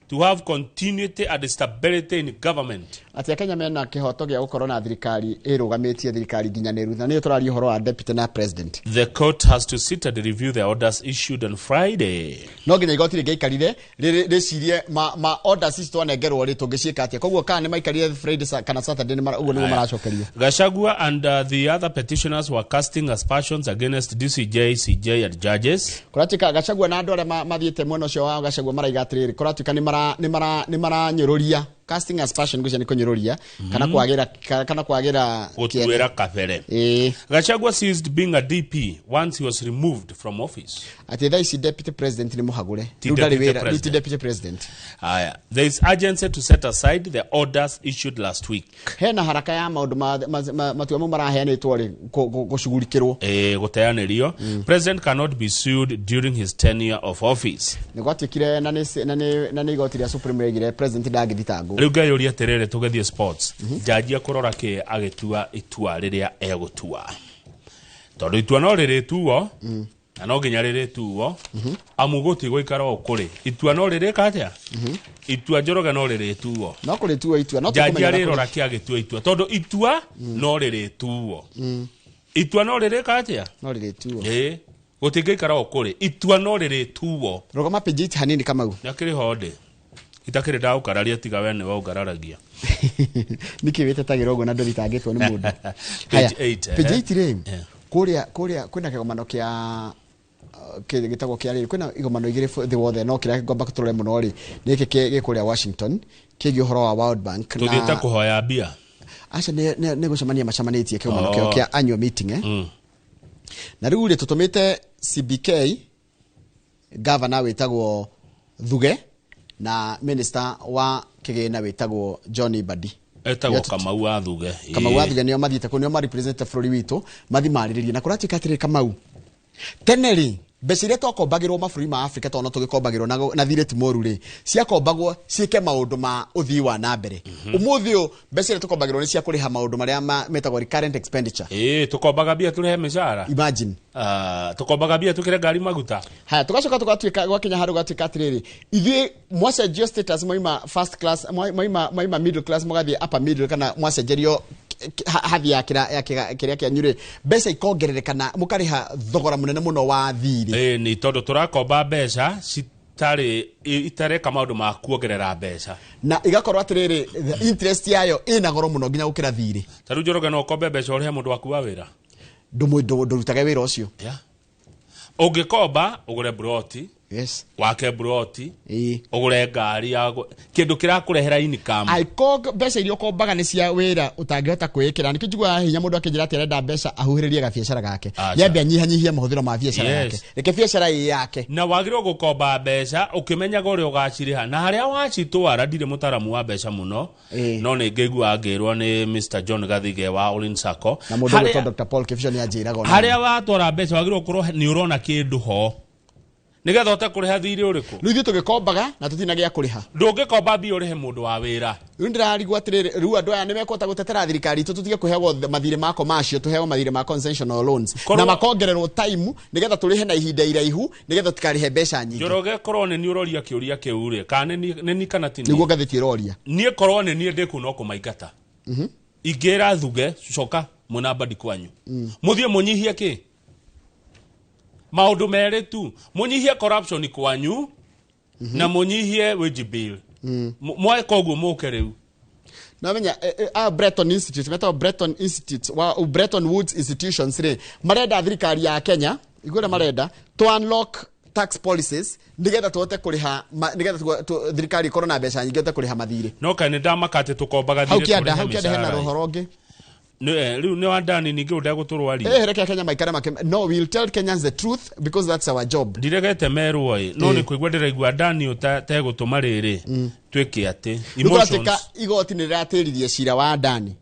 to have continuity and stability in government. Ati Kenya mena kihoto gia gukorwo na thirikari irugamitie thirikari nginyaniru na niyo turari horo wa deputy na president. The court has to sit and review the orders issued on Friday. No nginya igoti rigeikarire ricirie ma orders ici twanengerwo ri tungiciika atia koguo kana ni maikarire Friday kana Saturday ni uguo ni maracokerio. Gachagua and the other petitioners were casting aspersions against DCJ, CJ and judges. Kuratika Gachagua na andu aria mathiete mwena ucio wa Gachagua maraiga atiriri kuratika ni mara nyururia casting aspersion gucia ni kunyururia kana kwagira gutwera kabere Gachagua ceased being a DP once he was removed from office. Ati tha ici deputy president ni muhagure deputy president. Aya, there is urgency to set aside the orders issued last week. Hena haraka ya maundu matua mo maraheanitwo ri gushugurikirwo guteanirio. President cannot be sued during his tenure of office. Ni gwatikire na ni igoti ria supreme regire president ndagithitangwo. Riu ngayuria terere tugethie sports. Jaji akurora ke agetua itua riria egutua. Tondu itua no rirituo na no nginya rirituo amuguti goikara okuri itua no ririka atia itua Njoroge no rirituo no kurituo itua no jaji arirora ke agetua itua tondu itua no rirituo itua no ririka atia no rirituo gutingeikara okuri itua no rirituo rogoma pejiti hanini kama u yakiri honde itakire ndaukararia tiga we ni wa ugararagia nikiwete tagira ugo na ndithitangitwo ni mundu haya pejiti ri kuria kwina kigomano kia gitagwo kia ri kwina igomano igire the wothe no kira ngomba kuturore muno ri niki gikuria Washington kigi uhoro wa World Bank na tugita kuhoya bia acha ne gucemania macamanitie kigomano kio kia annual meeting na riu ri tutumite CBK governor witagwo Thuge na minister wa kigina witagwo Johnny Badi etagwo Kamau wa Thuge nio mathiite kunio ma representative flori witu mathi mariririe na kuratika atire Kamau teneri besire to kombagirwo maburi ma Africa to no tugikombagirwo na thire timoru ri cia kombagwo ciike maundu ma uthii wa na mbere umuthio besire tukombagirwo ni cia kuriha maundu maria metagwo recurrent expenditure tukombaga bia turehe mishara imagine tukombaga bia tukire ngari maguta haya tugacoka tugatuika gwa Kenya haru gatuika atiriri ithui mwacenjio status moima first class moima middle class mugathie upper middle kana mwacenjerio hathi ya kiria kia nyure besa ikongerereka mukariha thogora munene muno wa thiri ni tondu turakomba besa itare kama maundu ma kuongerera besa na igakorwo atiriri interest yayo ina goro muno nginya gukira thiri taru Njoroge no kombe besa urihe mundu waku wa wira ndurutaga wira ucio ungikomba ugure broti yes wake broti ugure ngari ya kindu kirakurehera income aiko besa irio kombaga ni cia wira utangihota kwikira nikijugwa hinya mundu akijira ati arenda besa ahuhiririe gabiacara gake yambe anyihanyihia mahuthiro ma biacara yake reke biacara yake na wagirwo gukomba besa ukimenyaga uri ugaciriha na haria wacitwara ndire mutaramu wa besa muno no ni ngigua ngirwo ni Mr John Gathige wa Olin Sacco na mundu wa Dr Paul Kifisho ni ajiraga haria watwara besa wagirwo kurwo ni urona kindu ho nigetha uta kuriha thiri uriku riu tugikombaga na tutinagia kuriha ndungikomba bia urihe mundu wa wira riu ndirarigwa atiriri riu andu aya nimekota gutetera thirikari tutige kuheagwo mathire ma commercial tuheagwo mathire ma concessional loans na makongererwo time nigetha turihe na ihinda iraihu nigetha tukarihe mbeca nyingi Njoroge korwo ni uroria kiuria kiure kana ni kana tini niguo gathiti roria nie korwo ni nie ndiku no kumaigata igira Thuge coka munamba dikwanyu muthie munyihie ki maundu mere tu munyihie corruption kwanyu na munyihie wage bill mwa koguo muke riu na menya Bretton Institute meta Bretton Institute wa Bretton Woods institutions re marenda thirikari ya Kenya igura marenda to unlock tax policies nigetha tuote kuriha nigetha thirikari korona mbeca nyingi tuote kuriha mathire no kana ndamakate tukombaga thire hau kianda hena rohoronge riu ni wandani ningi udaguturwari reke Kenya maikare no we'll tell Kenyans the truth because that's our job ndiregete merwo no ni kuigwa ndiraigwa ndani utegutuma riri twike ati emotions igoti ni ratirithie cira wa ndani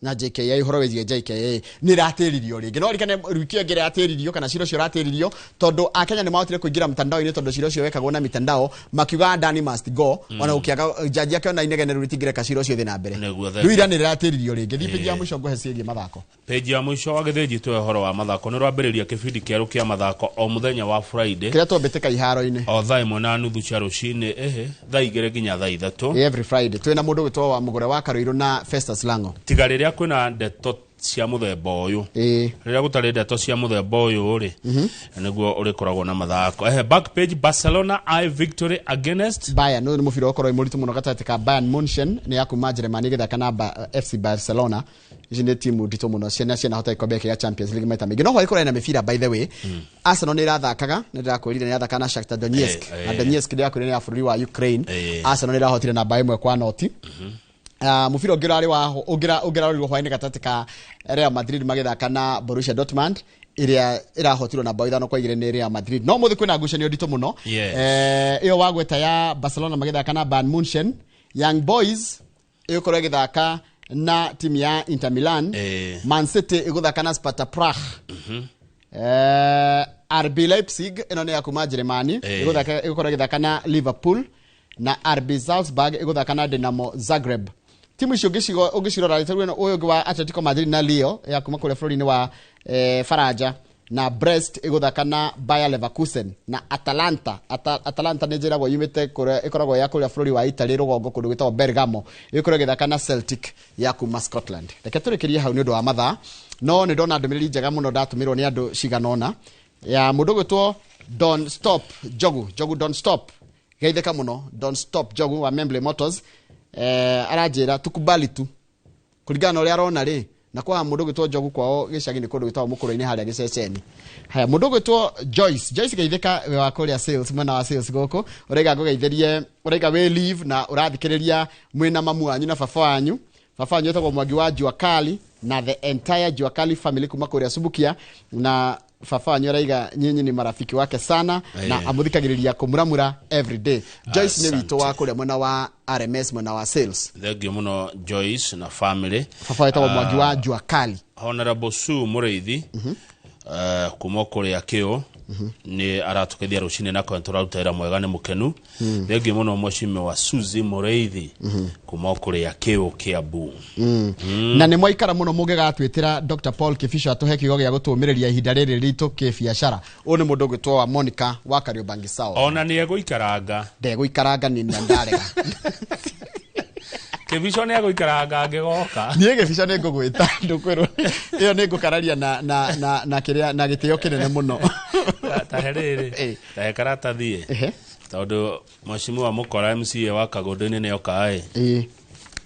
na JKA horo wezie JKA ni ratiririo ringi no rikane rwikio ngere ratiririo kana ciro cio ratiririo tondu akenya ni maotire kuingira mtandao-ini tondu ciro cio wekagwo na mitandao makiuga ndani must go ona ukiaga jaji yake ona inegene rutingire kaciro cio thina mbere riu ira ni ratiririo ringi thipeji ya mwisho ngohe ciege mathako peji ya mwisho wagethiji tu horo wa mathako ni rwambiriria kibindi kieru kia mathako o muthenya wa Friday kira twambiteka iharo-ini o thaa 1:30 cia rucini thaa 2 nginya thaa 3 every Friday twina mundu witwa wa mugure wa Karoiro na Festus Lango tigariria kwina ndeto cia muthemba uyu riria gutari ndeto cia muthemba uyu ri niguo uri koragwo na mathako back page Barcelona victory against Bayern no ni mubira ukorwo imuritu muno gatati ka Bayern Munchen ni yakuma Germany githaka na FC Barcelona ici nĩ timu nditũ mũno ciana hota ikombe ya Champions League maita maingĩ no ho ikorana na mĩbira by the way Arsenal nĩ irathakaga nĩ ndĩrakwĩrire nĩ irathaka na Shakhtar Donetsk na Donetsk ndĩrakwĩrire ya bũrũri wa Ukraine Arsenal nĩ irahotire na bao 1-0 mubira ũngĩ wa ũngĩrarorirwo hwainĩ gatagatĩ ka Real Madrid magĩthaka na Borussia Dortmund iria irahotirwo na bao 5-2 nĩ Real Madrid no muthi kwĩna ngucanio nditũ mũno iyo wagweta ya Barcelona magĩthaka na Bayern Munchen Young Boys ĩgũkorwo ĩgĩthaka na timu ya Inter Milan Man City ĩgũthaka na Sparta Prague RB Leipzig ĩno nĩ ya kuma Germany ĩgũkorwo ĩgĩthaka na Liverpool na RB Salzburg ĩgũthaka na Dinamo Zagreb timu icio ũgĩcirora ũyũ ũngĩ wa Atletico Madrid na Lille ya kuma kũrĩa bũrũri-inĩ wa Faranja na Brest ĩgũthaka na Bayer Leverkusen na Atalanta nĩ njĩragwo yumĩte kũrĩa ĩkoragwo ya kũrĩa bũrũri wa Italy rũgongo kũndũ gwĩtagwo Bergamo ĩgũkorwo ĩgĩthaka na Celtic ya kuma Scotland reke tũrĩkĩrie hau nĩ ũndũ wa mathaa no nĩ ndona ndũmĩrĩri njega mũno ndatũmĩrwo nĩ andũ ciganona ya mũndũ gwĩtwo Don't Stop Jogu Don't Stop geithĩka mũno Don't Stop Jogu wa Memble Motors aranjĩra tukubali tu kũringana na ũrĩa arona rĩ na kwa mũndũ gwĩtwo Jogu kwao gĩcagi-inĩ kũndũ gwĩtagwo mũkũrũ-inĩ harĩa gĩceceni haya mũndũ gwĩtwo Joyce geithĩka we wa kũrĩa sales mwena wa sales gũkũ ũraiga ngũgeithĩrie ũraiga we leave na ũrathikĩrĩria mwĩna mamu wanyu na baba wanyu etagwo Mwangi wa Juakali na the entire Juakali family kuma kũrĩa Subukia na baba wanyu araiga nyinyi ni marafiki wake sana na amuthikagĩrĩria kũmuramura every day Joyce nĩ witũ wa kũrĩa mwena wa RMS mwena wa sales thengio mũno Joyce na family baba etagwo Mwangi wa Juakali Honorable Sue Mũrĩithi kuma kũrĩa Kĩo ni aratukethia rucine na kontora utera mwega ni mukenu thengio mũno mwashime wa Suzi Mũrĩithi kuma kũrĩa Kĩo Kiambu na nĩ mwaikara mũno mũngĩgatwĩtĩra Dr Paul Kifisho atuhe kiugo gĩa gũtũmĩrĩria ihinda rĩrĩ ritũ kĩbiacara ũyũ nĩ mũndũ gwĩtwo wa Monica wa Kariobangi South ona nĩ egũikaranga ndegũikaranga ni ndarega Kifisho nĩ egũikaranga ngĩgoka niĩ Kifisho nĩ ngũgwĩta ndũkwĩrwo iyo nĩ ngũkararia na kĩrĩa na gĩtĩo kĩnene mũno taherere tahekaratathie tondũ mwacimu wa mũkora MCA wa Kagondo-inĩ nĩ okae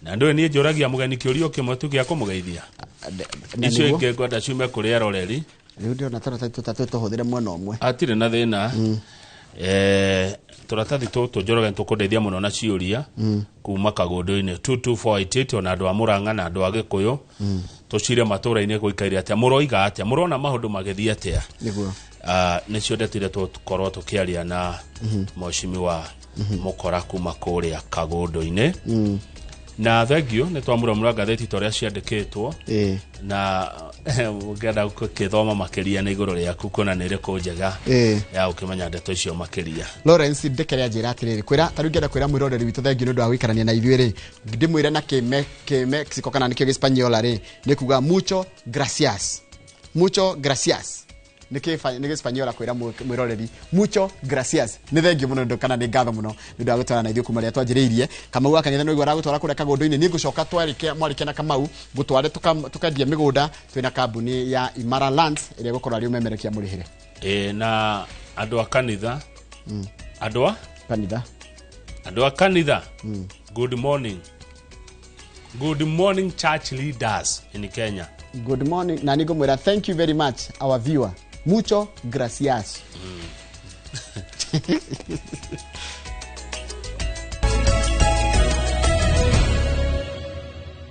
na ndũĩ niĩ njũragia mũgeni kĩũrio kĩmwe tu gĩa kũmũgeithia icio ingĩ ngwenda ciume kũrĩ aroreri rĩu ndĩrona tũtatũ tũhũthĩre mwena ũmwe atirĩ na thĩna tũratathi tũtũ njoroge tũkũndeithia mũno na ciũria kuma Kagondo-inĩ 22488 ona andũ a Mũrang'a na andũ a Gĩkũyũ tũcire matũra-inĩ gũikaire atĩa mũroiga atĩa mũrona maũndũ magĩthiĩ atĩa nĩguo nĩcio ndetire tũkorwo tũkĩaria na mwashimi wa mũkora kuma kũrĩa Kagondo-inĩ na thengio nĩ twamũramũra ngathĩti torĩa ciandĩkĩtwo na ũngĩenda gũkĩthoma makĩria nĩ igũrũ rĩaku kuona nĩ ĩrĩkũ njega ya gũkĩmenya ndeto icio makĩria Lawrence Ndekeria njĩra atĩrĩrĩ kwĩra tarĩ ngenda kwĩra mwĩroreri witũ thengio nĩ ũndũ wa gũikarania na ithuĩ rĩ ndĩmwĩre na kĩ Mexico kana nĩkĩo Gĩspanyola rĩ nĩ kuga mucho gracias nĩ Gĩspanyola kwĩra mwĩroreri mucho gracias nĩ thengio mũno ndũ kana nĩ ngatho mũno nĩ ũndũ wa gũtwara na ithuĩ kuma rĩa twanjĩrĩirie Kamau Akang'ethe nĩ igwara gũtwara kũrĩa Kagondo-inĩ nĩ ngũcoka mwarĩkia na Kamau gũtware tũkendia mĩgũnda twĩna kambuni ya Imara Lands ĩrĩa gũkorwo arĩ ũmemerekia mũrĩhĩre na andũ a kanitha andũ a kanitha good morning church leaders in Kenya good morning na ningomwera thank you very much our viewer mucho gracias